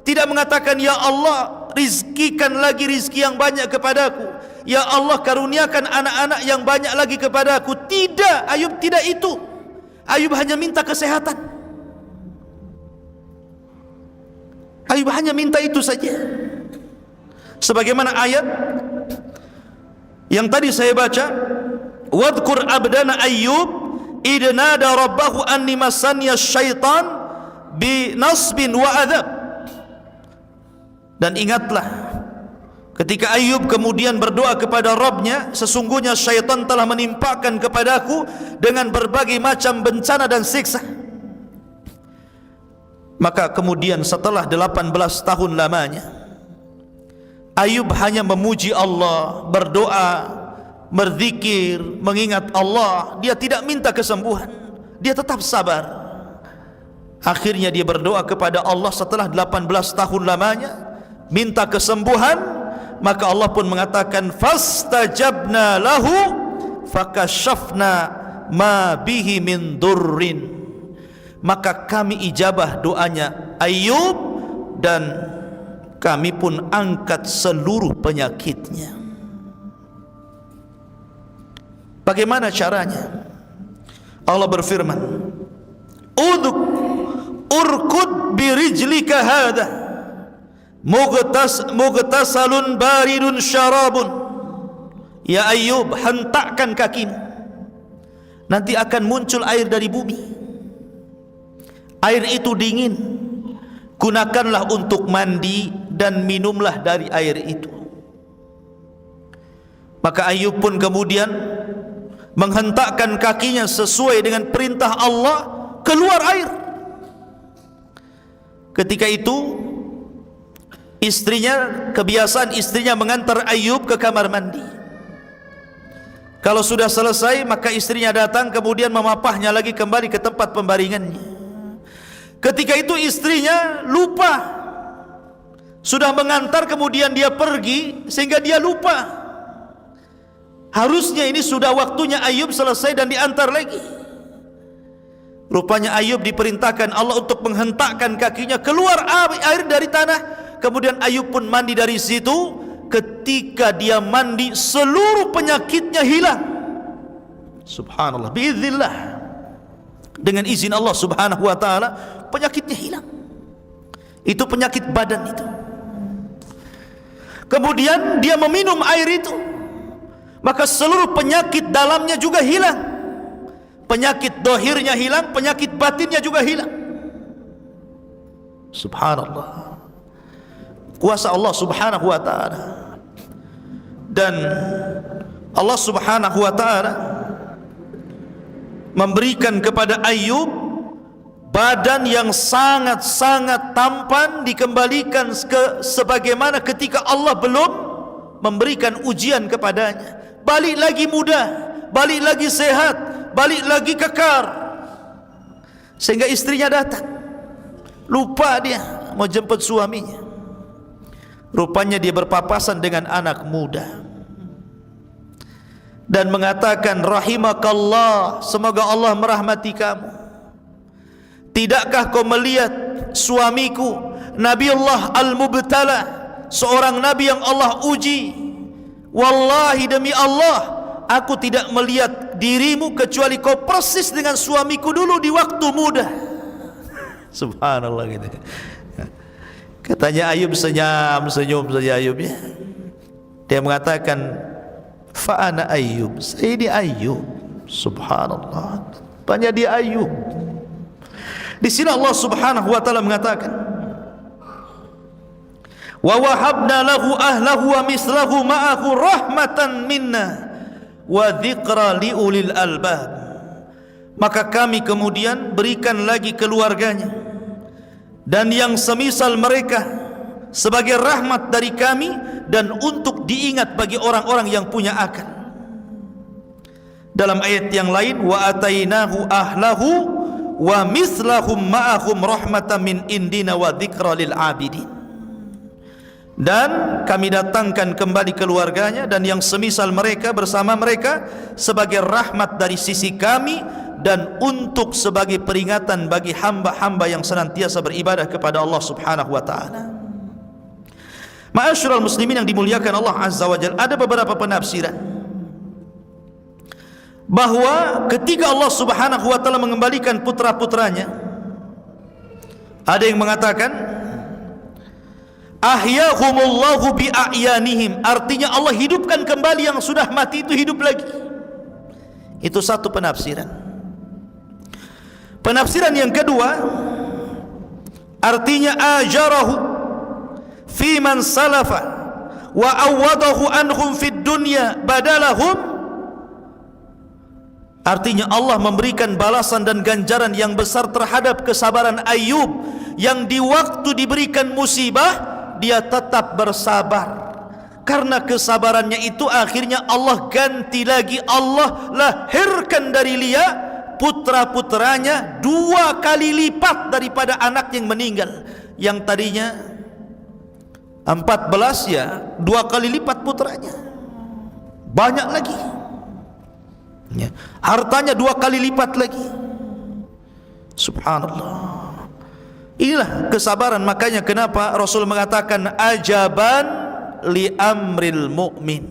tidak mengatakan ya Allah rizkikan lagi rizki yang banyak kepadaku, ya Allah karuniakan anak-anak yang banyak lagi kepadaku. Tidak, Ayyub tidak itu. Ayyub hanya minta kesehatan. Ayyub hanya minta itu saja. Sebagaimana ayat yang tadi saya baca, wadhkur abdana Ayyub idh nada rabbahu anni massaniya syaitan bi nasbin wa adab. Dan ingatlah ketika Ayyub kemudian berdoa kepada Rabbnya, sesungguhnya syaitan telah menimpakan kepadaku dengan berbagai macam bencana dan siksa. Maka kemudian setelah 18 tahun lamanya, Ayyub hanya memuji Allah, berdoa, berzikir, mengingat Allah. Dia tidak minta kesembuhan, dia tetap sabar. Akhirnya dia berdoa kepada Allah setelah 18 tahun lamanya, minta kesembuhan. Maka Allah pun mengatakan fastajabna lahu fakashafna ma bihi min durrin. Maka kami ijabah doanya Ayyub dan kami pun angkat seluruh penyakitnya. Bagaimana caranya? Allah berfirman, uduk urkud birijlika hadha mughtasalun baridun syarabun. Ya Ayyub, hentakkan kakimu. nanti akan muncul air dari bumi. Air itu dingin, gunakanlah untuk mandi dan minumlah dari air itu. Maka Ayub pun kemudian menghentakkan kakinya sesuai dengan perintah Allah, keluar air. Ketika itu kebiasaan istrinya mengantar Ayub ke kamar mandi. Kalau sudah selesai, maka istrinya datang kemudian memapahnya lagi kembali ke tempat pembaringannya. Ketika itu istrinya lupa, sudah mengantar kemudian dia pergi sehingga dia lupa. Harusnya ini sudah waktunya Ayub selesai dan diantar lagi. Rupanya Ayub diperintahkan Allah untuk menghentakkan kakinya, keluar air dari tanah. Kemudian Ayub pun mandi dari situ. Ketika dia mandi, seluruh penyakitnya hilang. Subhanallah, biiznillah, dengan izin Allah subhanahu wa ta'ala, penyakitnya hilang. Itu penyakit badan itu. Kemudian dia meminum air itu, maka seluruh penyakit dalamnya juga hilang. Penyakit dohirnya hilang, penyakit batinnya juga hilang. Subhanallah, kuasa Allah subhanahu wa ta'ala. Dan Allah subhanahu wa ta'ala memberikan kepada Ayub badan yang sangat-sangat tampan, dikembalikan sebagaimana ketika Allah belum memberikan ujian kepadanya. Balik lagi muda, balik lagi sehat, balik lagi kekar. Sehingga istrinya datang, lupa dia mau jemput suaminya. Rupanya dia berpapasan dengan anak muda dan mengatakan, rahimakallah, semoga Allah merahmati kamu. Tidakkah kau melihat suamiku Nabiullah Al-Mubtala, seorang nabi yang Allah uji? Wallahi, demi Allah, aku tidak melihat dirimu kecuali kau persis dengan suamiku dulu di waktu muda. Subhanallah gitu. Katanya Ayub senyum saja Ayubnya. Dia mengatakan, fa ana Ayub, saya ini Ayub. Subhanallah, banyak dia Ayub. Di sini Allah subhanahu wa ta'ala mengatakan, wa wahabna lahu ahlahu wa mislahu ma'ahu rahmatan minna wa dzikra liulil albab. Maka kami kemudian berikan lagi keluarganya dan yang semisal mereka sebagai rahmat dari kami dan untuk diingat bagi orang-orang yang punya akal. Dalam ayat yang lain, wa atainahu ahlahu wa mislahum ma'ahum rahmatan min indina wa dzikra lil abidin. Dan kami datangkan kembali keluarganya dan yang semisal mereka bersama mereka sebagai rahmat dari sisi kami dan untuk sebagai peringatan bagi hamba-hamba yang senantiasa beribadah kepada Allah subhanahu wa ta'ala. Ma'asyiral muslimin yang dimuliakan Allah azza wa jalla, ada beberapa penafsiran bahwa ketika Allah subhanahu wa ta'ala mengembalikan putra-putranya, ada yang mengatakan ahyahumullahu bi'a'yanihim, artinya Allah hidupkan kembali yang sudah mati itu hidup lagi. Itu satu penafsiran. Penafsiran yang kedua, artinya ajarahu fi man salafa wa awadahu anhum fid dunya badalahum, artinya Allah memberikan balasan dan ganjaran yang besar terhadap kesabaran Ayub yang di waktu diberikan musibah dia tetap bersabar. Karena kesabarannya itu akhirnya Allah ganti lagi, Allah lahirkan dari dia putra-putranya 2 kali lipat daripada anak yang meninggal. Yang tadinya 14, ya 2 kali lipat putranya, banyak lagi ya. Hartanya 2 kali lipat lagi. Subhanallah, inilah kesabaran. Makanya kenapa Rasul mengatakan ajaban li amril mu'min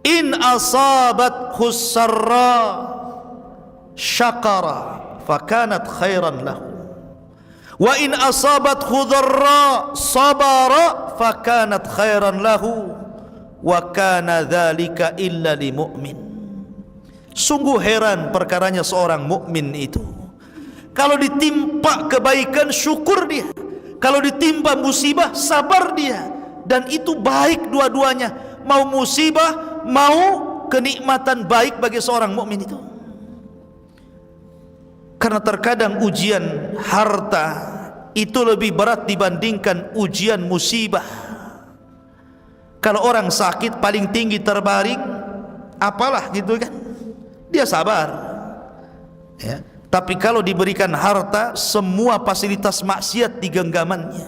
in asabat khusarra syakara fakanat khairan lahu wa in asabat khudharra sabara fakanat khairan lahu wa kana dzalika illa li mu'min. Sungguh heran perkaranya seorang mukmin itu. Kalau ditimpa kebaikan, syukur dia. Kalau ditimpa musibah, sabar dia. Dan itu baik dua-duanya. Mau musibah, mau kenikmatan, baik bagi seorang mukmin itu. Karena terkadang ujian harta itu lebih berat dibandingkan ujian musibah. Kalau orang sakit paling tinggi terbaring, apalah gitu kan, dia sabar ya. Tapi kalau diberikan harta, semua fasilitas maksiat di genggamannya.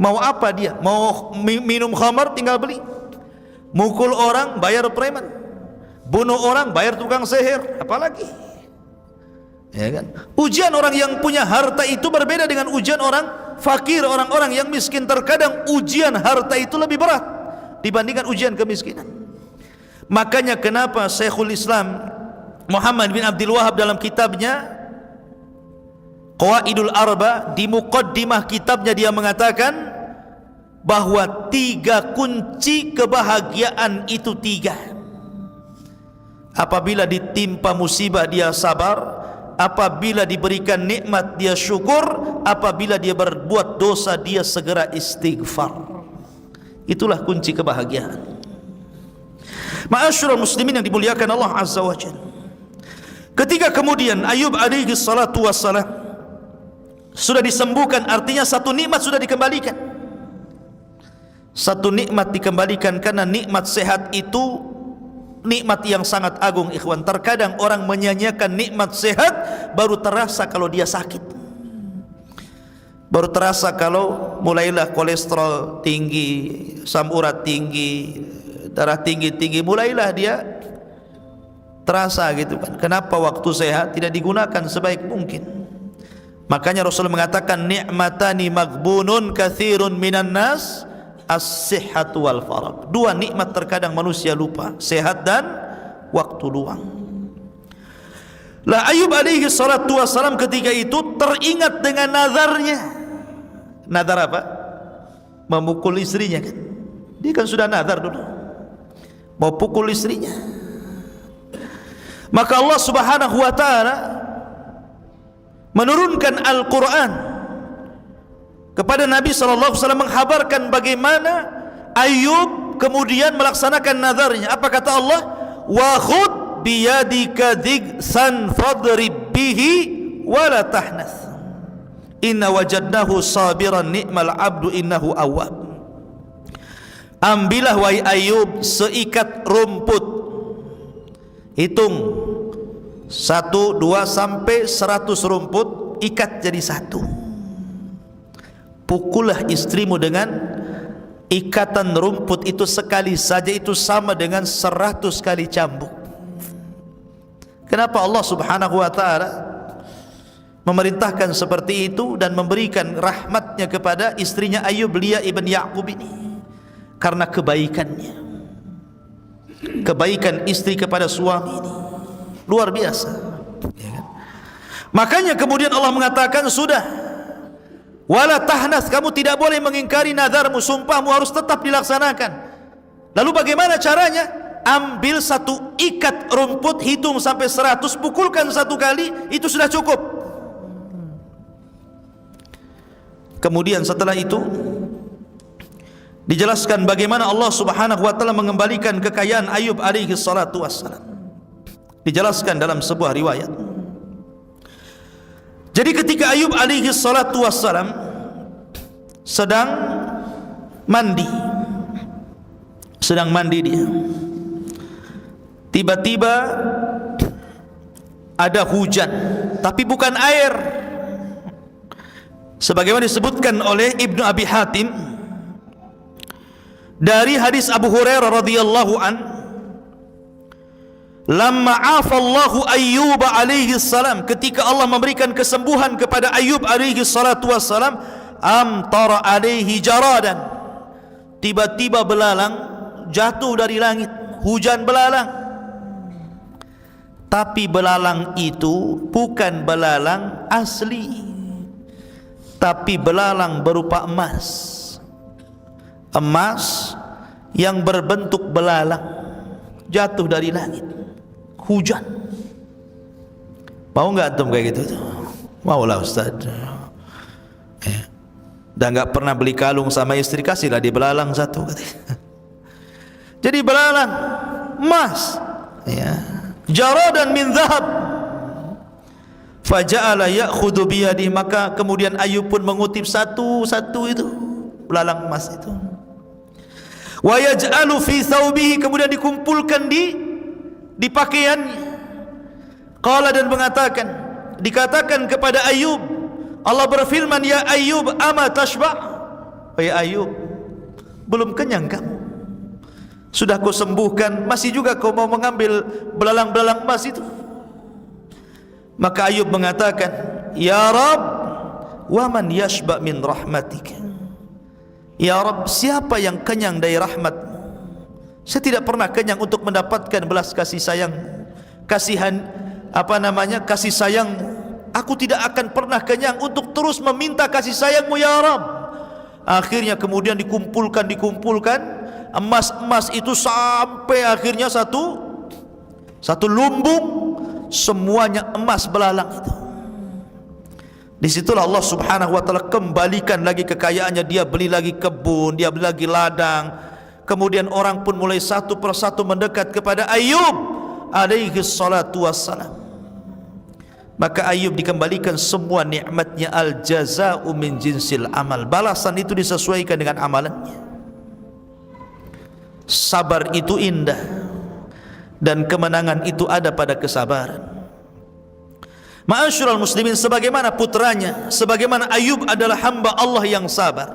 Mau apa dia? Mau minum khamar, tinggal beli. Mukul orang, bayar preman. Bunuh orang, bayar tukang sihir. Apalagi ya kan? Ujian orang yang punya harta itu berbeda dengan ujian orang fakir, orang-orang yang miskin. Terkadang ujian harta itu lebih berat dibandingkan ujian kemiskinan. Makanya kenapa Syekhul Islam Muhammad bin Abdul Wahab dalam kitabnya Qawaidul Arba, di muqaddimah kitabnya dia mengatakan bahwa 3 kunci kebahagiaan itu 3. Apabila ditimpa musibah dia sabar, apabila diberikan nikmat dia syukur, apabila dia berbuat dosa dia segera istighfar. Itulah kunci kebahagiaan. Ma'asyiral muslimin yang dimuliakan Allah Azza wa Jalla. Ketika kemudian Ayub alaihi salatu wassalam sudah disembuhkan, artinya satu nikmat sudah dikembalikan. Satu nikmat dikembalikan, karena nikmat sehat itu nikmat yang sangat agung, ikhwan. Terkadang orang menyanyiakan nikmat sehat baru terasa kalau dia sakit. Baru terasa kalau mulailah kolesterol tinggi, asam urat tinggi, darah tinggi-tinggi, mulailah dia terasa gitu kan. Kenapa waktu sehat tidak digunakan sebaik mungkin? Makanya Rasul mengatakan ni'matani maghbunun katsirun minan nas, as-sihhatu wal farag. 2 nikmat terkadang manusia lupa, sehat dan waktu luang. Lah Ayub alaihi salatu wassalam ketika itu teringat dengan nazarnya. Nazar apa? Memukul istrinya kan. Dia kan sudah nazar dulu mau pukul istrinya. Maka Allah Subhanahu wa taala menurunkan Al-Qur'an kepada Nabi sallallahu alaihi wasallam menghabarkan bagaimana Ayub kemudian melaksanakan nazarnya. Apa kata Allah? Wa khudh biyadika dhigsan fadrib bihi wa la tahnath. Inna wajadnahu sabiran ni'mal abdu innahu awwab. Ambillah wahai Ayub seikat rumput. Hitung 1, 2 sampai 100 rumput, ikat jadi 1. Pukullah istrimu dengan ikatan rumput itu sekali saja, itu sama dengan 100 kali cambuk. Kenapa Allah Subhanahu wa ta'ala memerintahkan seperti itu dan memberikan rahmatnya kepada istrinya Ayub, Lia ibn Ya'qub ini? Karena kebaikannya, kebaikan istri kepada suami ini luar biasa ya kan? Makanya kemudian Allah mengatakan sudah, wala tahnas, kamu tidak boleh mengingkari nazarmu, sumpahmu harus tetap dilaksanakan. Lalu bagaimana caranya? Ambil 1 ikat rumput, hitung sampai 100, pukulkan 1 kali, itu sudah cukup. Kemudian setelah itu dijelaskan bagaimana Allah Subhanahu wa taala mengembalikan kekayaan Ayub alaihi salatu wassalam. Dijelaskan dalam sebuah riwayat. Jadi ketika Ayub alaihi salatu wassalam sedang mandi dia, tiba-tiba ada hujan, tapi bukan air. Sebagaimana disebutkan oleh Ibnu Abi Hatim dari hadis Abu Hurairah radhiyallahu an, lamma afallahu Ayyub alaihi salam, ketika Allah memberikan kesembuhan kepada Ayub alaihi salatu wassalam, amtara alaihi jaradan, tiba-tiba belalang jatuh dari langit, hujan belalang. Tapi belalang itu bukan belalang asli, tapi belalang berupa emas yang berbentuk belalang jatuh dari langit. hujan. Mau nggak antum kayak gitu? Maulah Ustaz. Ya. Dan nggak pernah beli kalung sama istri, kasihlah di belalang satu. Jadi belalang emas, ya. Jaradan min zahab. Faja'ala ya'khudhu biyadihi, maka kemudian Ayub pun mengutip satu-satu itu belalang emas itu. Wa yaj'alu fi thawbihi, kemudian dikumpulkan di pakaiannya. Qala, dan mengatakan, dikatakan kepada Ayub, Allah berfirman, ya Ayub, ama tashba'? Wahai Ayub, belum kenyang kamu? Sudah kau sembuhkan, masih juga kau mau mengambil belalang-belalang emas itu? Maka Ayub mengatakan, ya Rabb, wa man yashba' min rahmatika? Ya Rabb, siapa yang kenyang dari rahmat-Mu? Saya tidak pernah kenyang untuk mendapatkan belas kasih sayang, kasih sayang. Aku tidak akan pernah kenyang untuk terus meminta kasih sayang-Mu ya Rabb. Akhirnya kemudian dikumpulkan emas-emas itu sampai akhirnya satu lumbung, semuanya emas belalang itu. Disitulah Allah Subhanahu wa ta'ala kembalikan lagi kekayaannya. Dia beli lagi kebun, dia beli lagi ladang. Kemudian orang pun mulai satu persatu mendekat kepada Ayub alaihi salatu wassalam. Maka Ayub dikembalikan semua nikmatnya. Al jaza'u min jinsil amal, balasan itu disesuaikan dengan amalannya. Sabar itu indah, dan kemenangan itu ada pada kesabaran. Ma'asyiral muslimin, sebagaimana putranya, sebagaimana Ayub adalah hamba Allah yang sabar.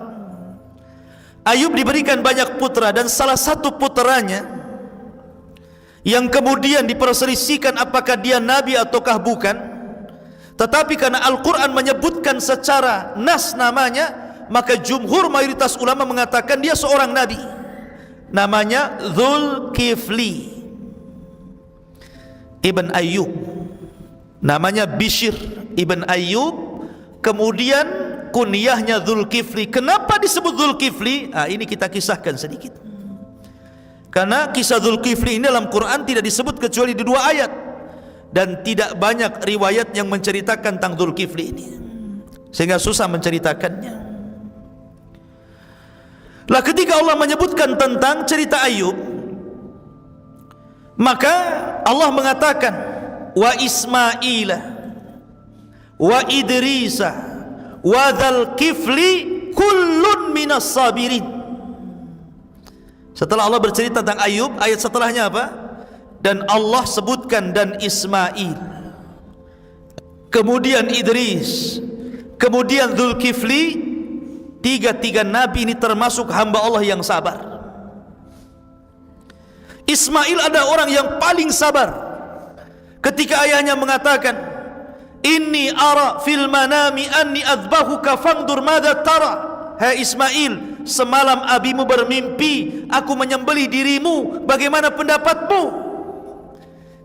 Ayub diberikan banyak putra, dan salah satu putranya yang kemudian diperselisihkan apakah dia nabi ataukah bukan, tetapi karena Al-Quran menyebutkan secara nas namanya, maka jumhur mayoritas ulama mengatakan dia seorang nabi. Namanya Dzulkifli ibn Ayyub, namanya Bishr ibn Ayyub, kemudian kunyahnya Dzulkifli. Kenapa disebut Dzulkifli? Ini kita kisahkan sedikit. Karena kisah Dzulkifli ini dalam Quran tidak disebut kecuali di 2 ayat, dan tidak banyak riwayat yang menceritakan tentang Dzulkifli ini, sehingga susah menceritakannya. Lah ketika Allah menyebutkan tentang cerita Ayub, maka Allah mengatakan, wa Ismaila wa Idrisa wa Dzulkifli kullun minas sabirin. Setelah Allah bercerita tentang Ayub, ayat setelahnya apa? Dan Allah sebutkan dan Ismail, kemudian Idris, kemudian Dzulkifli. Tiga nabi ini termasuk hamba Allah yang sabar. Ismail ada orang yang paling sabar. Ketika ayahnya mengatakan, inni ara fil manami anni adzbahuka fangdur madza tara. Hai Ismail, semalam abimu bermimpi aku menyembelih dirimu, bagaimana pendapatmu?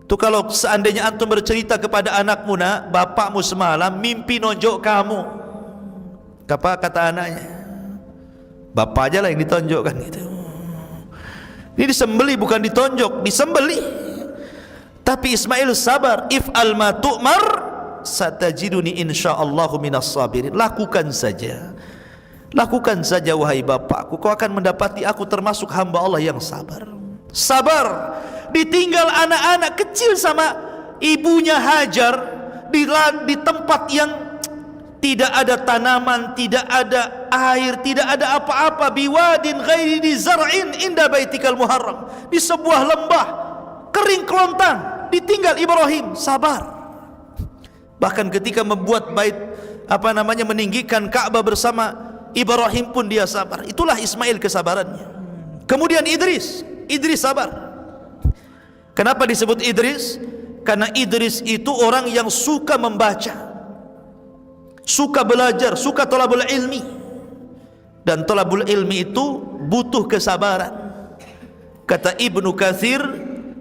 Itu kalau seandainya antum bercerita kepada anakmu, nak, bapakmu semalam mimpi nonjok kamu. Apa kata anaknya? Bapak aja lah yang ditonjokkan gitu. Ini disembelih bukan ditonjok, disembelih. Tapi Ismail sabar. If'al ma tu'mar satajiduni insyaallahu minas sabirin. Lakukan saja, lakukan saja wahai bapakku, kau akan mendapati aku termasuk hamba Allah yang sabar. Sabar ditinggal anak-anak kecil sama ibunya Hajar di tempat yang tidak ada tanaman, tidak ada air, tidak ada apa-apa. Biwadin ghairi di zar'in inda baitikal muharram, di sebuah lembah kering kelontang, ditinggal Ibrahim. Sabar. Bahkan ketika membuat bait meninggikan Ka'bah bersama Ibrahim pun dia sabar. Itulah Ismail kesabarannya. Kemudian Idris sabar. Kenapa disebut Idris? Karena Idris itu orang yang suka membaca, suka belajar, suka thalabul ilmi. Dan thalabul ilmi itu butuh kesabaran. Kata Ibnu Katsir,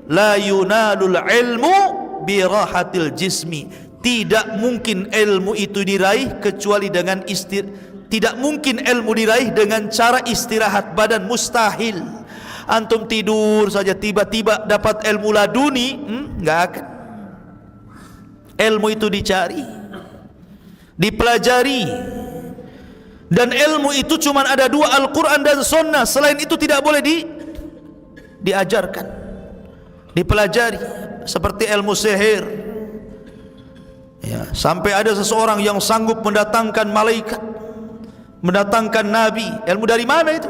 la yunalul ilmu birahatil jismi. Tidak mungkin ilmu itu diraih kecuali dengan tidak mungkin ilmu diraih dengan cara istirahat badan, mustahil. Antum tidur saja tiba-tiba dapat ilmu laduni, enggak akan. Ilmu itu dicari, dipelajari. Dan ilmu itu cuma ada dua, Al-Quran dan Sunnah. Selain itu tidak boleh diajarkan, dipelajari. Seperti ilmu sihir, ya, sampai ada seseorang yang sanggup mendatangkan malaikat, mendatangkan nabi. Ilmu dari mana itu?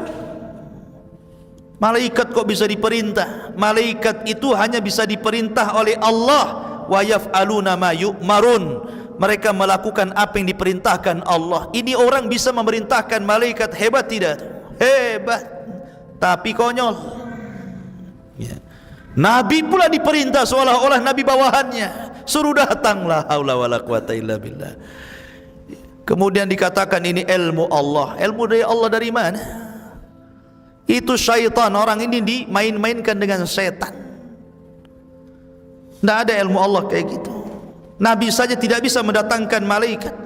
Malaikat kok bisa diperintah? Malaikat itu hanya bisa diperintah oleh Allah. Wa yaf'aluna ma yu'marun. Mereka melakukan apa yang diperintahkan Allah. Ini orang bisa memerintahkan malaikat, hebat tidak? Hebat, tapi konyol. Ya. Nabi pula diperintah seolah-olah nabi bawahannya, suruh datanglah, haula wala quwata illa billah. Kemudian dikatakan ini ilmu Allah. Ilmu dari Allah dari mana? Itu syaitan. Orang ini dimain-mainkan dengan setan. Tidak ada ilmu Allah kayak gitu. Nabi saja tidak bisa mendatangkan malaikat.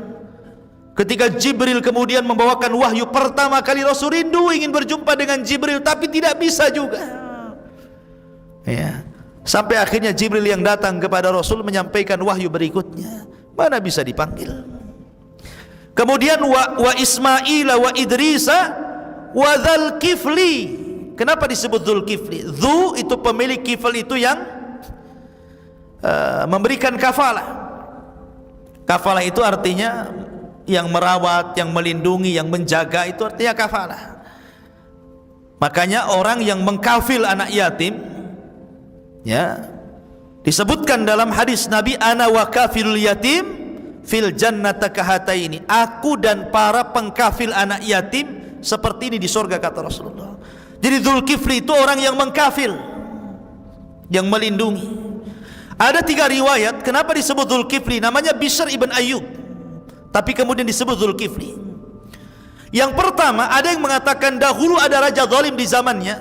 Ketika Jibril kemudian membawakan wahyu pertama kali, Rasul rindu ingin berjumpa dengan Jibril, tapi tidak bisa juga. Ya. Sampai akhirnya Jibril yang datang kepada Rasul menyampaikan wahyu berikutnya. Mana bisa dipanggil? Kemudian wa Ismail wa Idrisa wa Dzul Kifli. Kenapa disebut Dzul Kifli? Dzu itu pemilik, kifl itu yang memberikan kafalah. Kafalah itu artinya yang merawat, yang melindungi, yang menjaga, itu artinya kafalah. Makanya orang yang mengkafil anak yatim, ya, disebutkan dalam hadis Nabi, ana wa kafilul yatim fil jannata kahataini. Aku dan para pengkafil anak yatim seperti ini di surga, kata Rasulullah. Jadi Dzul Kifli itu orang yang mengkafil, yang melindungi. Ada 3 riwayat kenapa disebut Dzul Kifli. Namanya Bishr ibn Ayyub, tapi kemudian disebut Dzul Kifli. Yang pertama, ada yang mengatakan dahulu ada raja zalim di zamannya.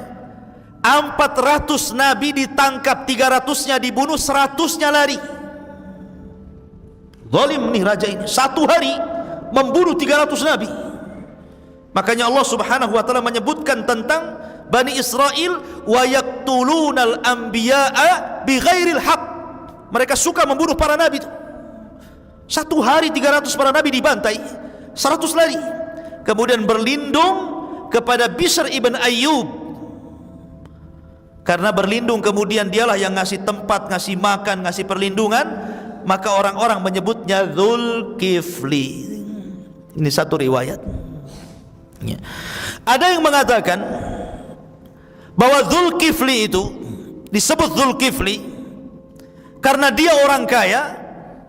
400 nabi ditangkap, 300-nya dibunuh, 100-nya lari. Zalim nih raja ini, satu hari membunuh 300 nabi. Makanya Allah subhanahu wa ta'ala menyebutkan tentang Bani Israel, wa yaqtulunal anbiya'a bighairil haq. Mereka suka membunuh para nabi itu. Satu hari 300 para nabi dibantai, 100 lari. Kemudian berlindung kepada Bishr ibn Ayyub. Karena berlindung kemudian dialah yang ngasih tempat, ngasih makan, ngasih perlindungan, maka orang-orang menyebutnya Dzul Kifli. Ini satu riwayat. Ya. Ada yang mengatakan bahwa Dzul Kifli itu disebut Dzul Kifli karena dia orang kaya,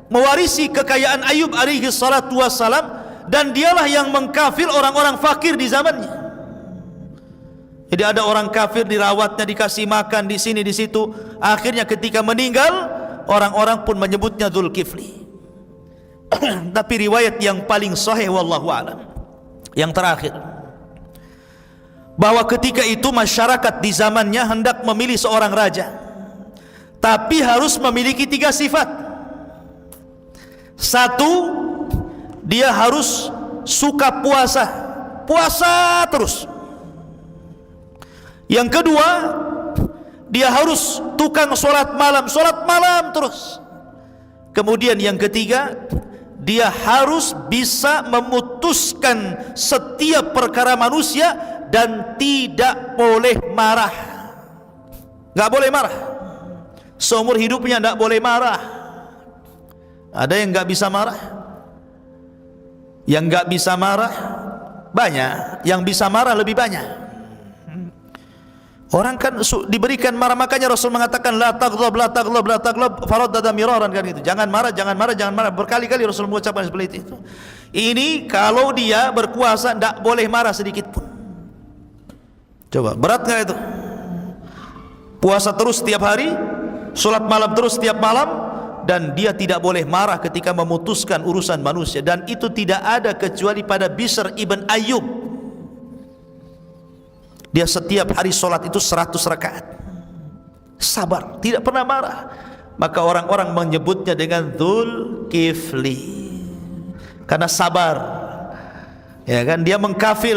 mewarisi kekayaan Ayub alaihi salatu wassalam, dan dialah yang mengkafir orang-orang fakir di zamannya. Jadi ada orang kafir, dirawatnya, dikasih makan di sini di situ. Akhirnya ketika meninggal, orang-orang pun menyebutnya Dzul Kifli. Tapi riwayat yang paling sahih wallahu alam, yang terakhir, bahwa ketika itu masyarakat di zamannya hendak memilih seorang raja, tapi harus memiliki 3 sifat. Satu, dia harus suka puasa, puasa terus. Yang kedua, dia harus tukang sholat malam terus. Kemudian yang ketiga, dia harus bisa memutuskan setiap perkara manusia dan tidak boleh marah. Gak boleh marah. Seumur hidupnya tidak boleh marah. Ada yang nggak bisa marah? Yang nggak bisa marah banyak, yang bisa marah lebih banyak. Orang kan diberikan marah, makanya Rasul mengatakan la taghdab, la taghdab, la taghdab, faraddada miraran, kan gitu. Jangan marah, jangan marah, jangan marah. Berkali-kali Rasul mengucapkan seperti itu. Ini kalau dia berkuasa tidak boleh marah sedikit pun. Coba, berat nggak itu? Puasa terus setiap hari, sholat malam terus setiap malam, dan dia tidak boleh marah ketika memutuskan urusan manusia. Dan itu tidak ada kecuali pada Bishr ibn Ayyub. Dia setiap hari sholat itu 100 rakaat, sabar, tidak pernah marah. Maka orang-orang menyebutnya dengan Dzul Kifli, karena sabar. Ya kan, dia mengkafil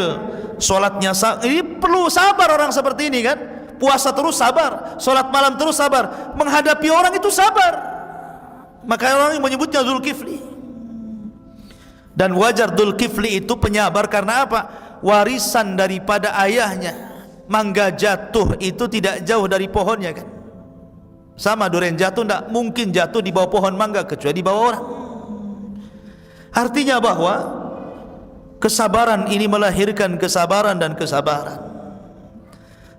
sholatnya. Ini perlu sabar orang seperti ini kan. puasa terus sabar, sholat malam terus sabar, menghadapi orang itu sabar. Maka orang menyebutnya Dzulkifli. Dan wajar Dzulkifli itu penyabar karena apa? Warisan daripada ayahnya. Mangga jatuh itu tidak jauh dari pohonnya kan. Sama durian jatuh tidak mungkin jatuh di bawah pohon mangga kecuali di bawah orang. Artinya bahwa kesabaran ini melahirkan kesabaran dan kesabaran.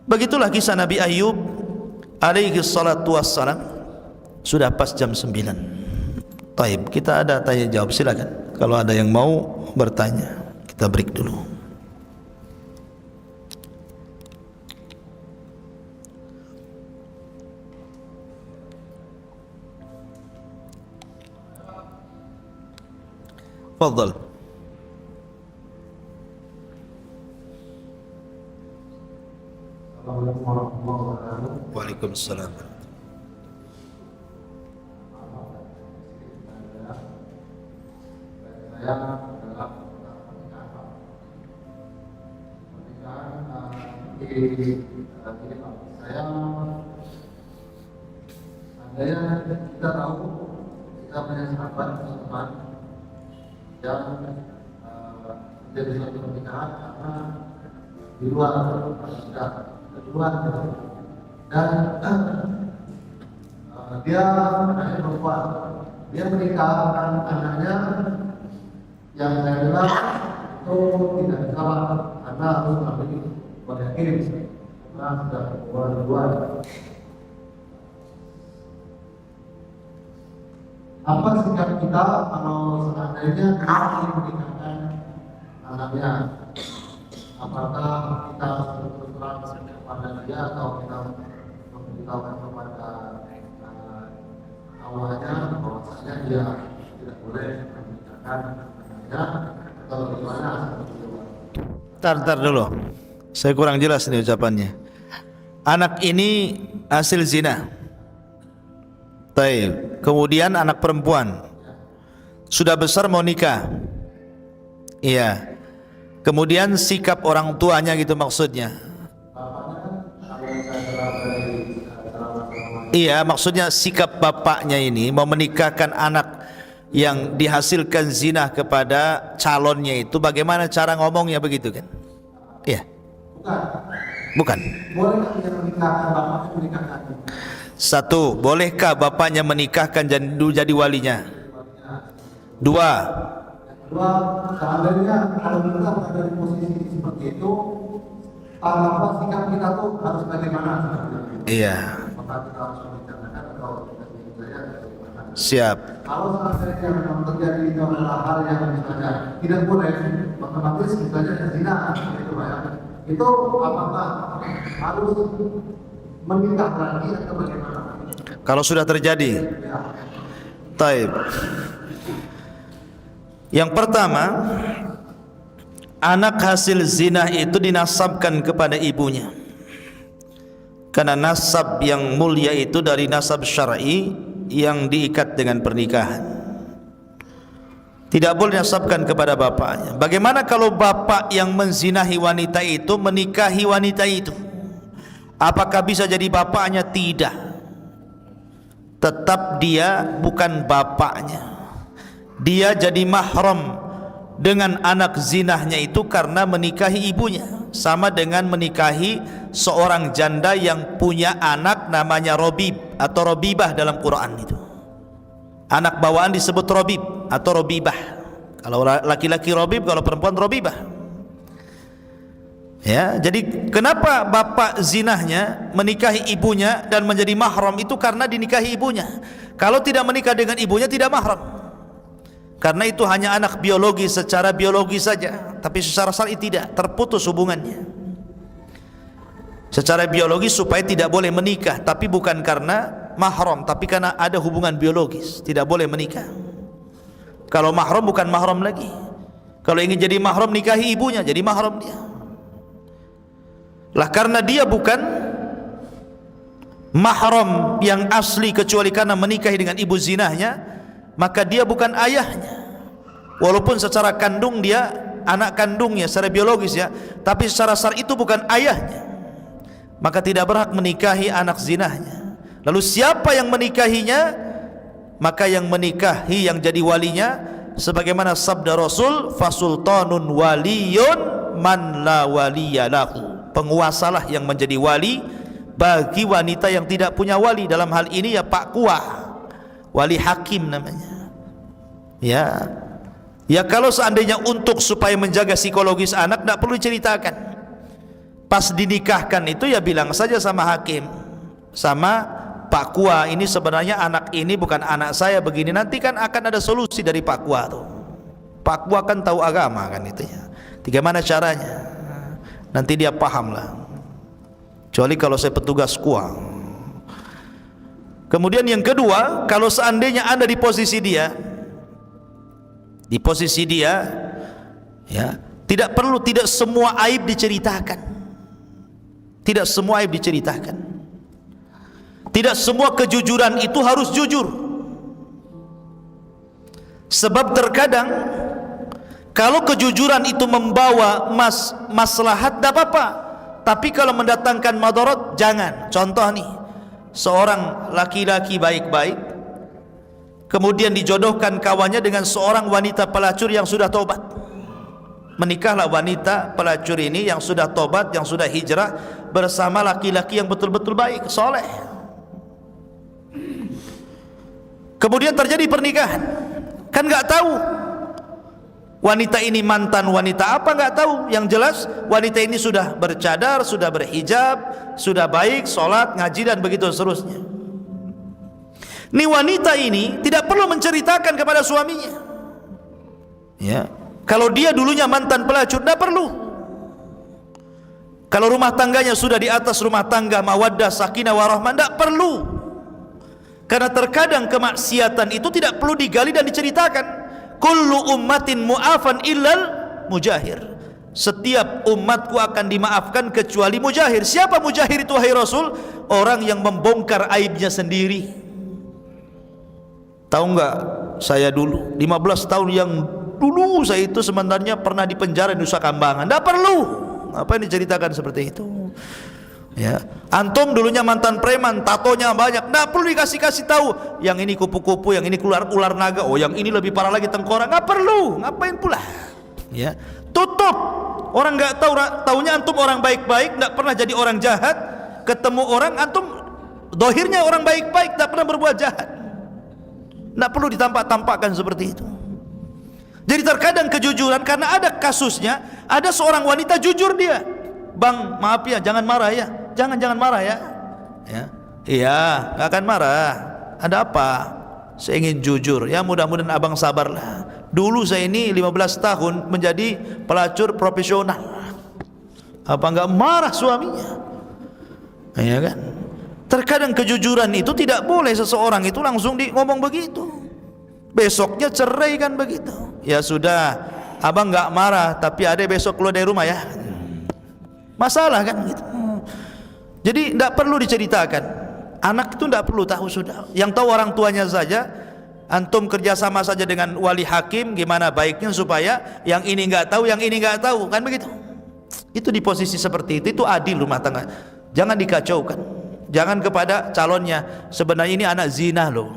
Begitulah kisah Nabi Ayub alaihi salatu wassalam. Sudah pas jam 9. Taib, kita ada tanya jawab, silakan. Kalau ada yang mau bertanya, kita break dulu. Fadhal. Assalamualaikum warahmatullahi wabarakatuh. Waalaikumsalam. Saya adalah pernikahan ini Pak. Saya seandainya kita tahu kita punya sahabat teman yang menjadi suatu pernikahan karena di luar sudah kedua dan dia anaknya perempuan, dia menikahkan anaknya yang saya bilang itu tidak salah karena harus membeli boleh kirim karena sudah kedua. Apa sikap kita kalau seandainya kita ingin menikahkan anaknya? Apakah kita harus terus terang kepada dia atau kita memberitahukan kepada awalnya bahwasanya dia tidak boleh menikahkan anaknya atau bagaimana? Tar dulu. Saya kurang jelas nih ucapannya. Anak ini hasil zina. Taib. Kemudian anak perempuan sudah besar mau nikah. Iya. Kemudian sikap orang tuanya gitu maksudnya. Iya, maksudnya sikap bapaknya ini mau menikahkan anak yang dihasilkan zina kepada calonnya itu, bagaimana cara ngomongnya begitu kan? Iya. Bukan. Boleh dia menikahkan bapaknya menikahkan? Satu, bolehkah bapaknya menikahkan dan jadi walinya? Dua, Kedua, seandainya kalau kita berada di posisi seperti itu, apa sikap kita tuh harus bagaimana? iya, Apakah kita harus membicarakan atau kita bagaimana? siap. Kalau seandainya memang terjadi itu adalah hal yang misalnya tidak boleh, otomatis misalnya zina, gitu Pak ya. Itu apakah harus menikah lagi atau bagaimana? Kalau sudah terjadi, Ya. taib. Yang pertama, anak hasil zina itu dinasabkan kepada ibunya. Karena nasab yang mulia itu dari nasab syar'i yang diikat dengan pernikahan. Tidak boleh dinasabkan kepada bapaknya. Bagaimana kalau bapak yang menzinahi wanita itu menikahi wanita itu? Apakah bisa jadi bapaknya? Tidak. Tetap dia bukan bapaknya. Dia jadi mahram dengan anak zinahnya itu karena menikahi ibunya. Sama dengan menikahi seorang janda yang punya anak namanya Robib atau Robibah dalam Quran itu. Anak bawaan disebut Robib atau Robibah. Kalau laki-laki Robib, kalau perempuan Robibah. Ya, jadi kenapa bapak zinahnya menikahi ibunya dan menjadi mahram itu karena dinikahi ibunya. Kalau tidak menikah dengan ibunya tidak mahram. Karena itu hanya anak biologi secara biologi saja, tapi secara syar'i tidak, terputus hubungannya. Secara biologis supaya tidak boleh menikah, tapi bukan karena mahram, tapi karena ada hubungan biologis, tidak boleh menikah. Kalau mahram bukan mahram lagi. Kalau ingin jadi mahram nikahi ibunya, jadi mahram dia. Lah karena dia bukan mahram yang asli kecuali karena menikahi dengan ibu zinahnya, maka dia bukan ayahnya. Walaupun secara kandung dia anak kandungnya secara biologis ya, tapi secara syar'i itu bukan ayahnya. maka tidak berhak menikahi anak zinahnya. Lalu siapa yang menikahinya? Maka yang menikahi, yang jadi walinya, sebagaimana sabda Rasul, fasultanun waliyun man la waliyalahu, penguasalah yang menjadi wali bagi wanita yang tidak punya wali. Dalam hal ini ya Pak Kuah, wali hakim namanya. Ya kalau seandainya untuk supaya menjaga psikologis anak, tidak perlu diceritakan. Pas dinikahkan itu ya bilang saja sama hakim, sama Pak Kuah, ini sebenarnya anak ini bukan anak saya begini. Nanti kan akan ada solusi dari Pak Kuah tuh. Pak Kuah kan tahu agama kan itu ya. Bagaimana caranya? Nanti dia paham lah. Kecuali kalau saya petugas Kuah. Kemudian yang kedua, kalau seandainya Anda di posisi dia, ya, tidak perlu, tidak semua aib diceritakan. Tidak semua aib diceritakan. Tidak semua kejujuran itu harus jujur. Sebab terkadang kalau kejujuran itu membawa maslahat, tidak apa-apa. Tapi kalau mendatangkan madarat, jangan. Contoh nih, seorang laki-laki baik-baik kemudian dijodohkan kawannya dengan seorang wanita pelacur yang sudah tobat. Menikahlah wanita pelacur ini yang sudah tobat, yang sudah hijrah bersama laki-laki yang betul-betul baik, soleh. Kemudian terjadi pernikahan, kan nggak tahu wanita ini mantan wanita apa, nggak tahu. Yang jelas wanita ini sudah bercadar, sudah berhijab, sudah baik, sholat, ngaji dan begitu seterusnya. Ini wanita ini tidak perlu menceritakan kepada suaminya. Ya, kalau dia dulunya mantan pelacur, tidak perlu. Kalau rumah tangganya sudah di atas rumah tangga mawaddah, sakinah, warahmah, tidak perlu. Karena terkadang kemaksiatan itu tidak perlu digali dan diceritakan. Kullu ummatin mu'afan illal mujahir. Setiap umatku akan dimaafkan kecuali mujahir. Siapa mujahir itu wahai Rasul? Orang yang membongkar aibnya sendiri. Tahu enggak, saya dulu 15 tahun yang dulu saya itu sebenarnya pernah di penjara di Nusa Kambangan. Tidak perlu. Apa yang diceritakan seperti itu? Ya, antum dulunya mantan preman, tatonya banyak, tidak perlu dikasih tahu. Yang ini kupu-kupu, yang ini keluar ular naga, oh yang ini lebih parah lagi tengkorak. Nggak perlu, ngapain pula? Ya, tutup. Orang nggak tahu, taunya antum orang baik-baik, tidak pernah jadi orang jahat. Ketemu orang antum, dohirnya orang baik-baik, tidak pernah berbuat jahat. Tidak perlu ditampak-tampakkan seperti itu. Jadi terkadang kejujuran, karena ada kasusnya, ada seorang wanita jujur dia. Bang, maaf ya, jangan marah ya. Jangan marah ya. Iya, nggak akan marah. Ada apa? Saya ingin jujur. Ya mudah-mudahan abang sabarlah. Dulu saya ini 15 tahun menjadi pelacur profesional. Apa nggak marah suaminya? Ya kan? Terkadang kejujuran itu tidak boleh seseorang itu langsung ngomong begitu. Besoknya cerai kan begitu. Ya sudah, abang nggak marah, tapi ada besok keluar dari rumah ya. Masalah kan gitu. Jadi tidak perlu diceritakan. Anak itu tidak perlu tahu, sudah. Yang tahu orang tuanya saja. Antum kerjasama saja dengan wali hakim, gimana baiknya supaya yang ini nggak tahu, yang ini nggak tahu, kan begitu. Itu di posisi seperti itu adil rumah tangga. Jangan dikacaukan. Jangan kepada calonnya, sebenarnya ini anak zina loh,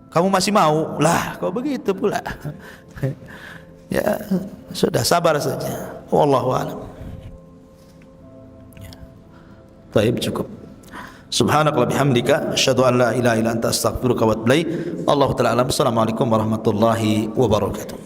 kamu masih mau? Lah kok begitu pula. Ya sudah, sabar saja. Wallahu a'lam. Baik, cukup. Subhanakallahumma bihamdika asyhadu an la ilaha illa anta astaghfiruka wa atubu ilaik. Allahu ta'ala alam. Assalamualaikum warahmatullahi wabarakatuh.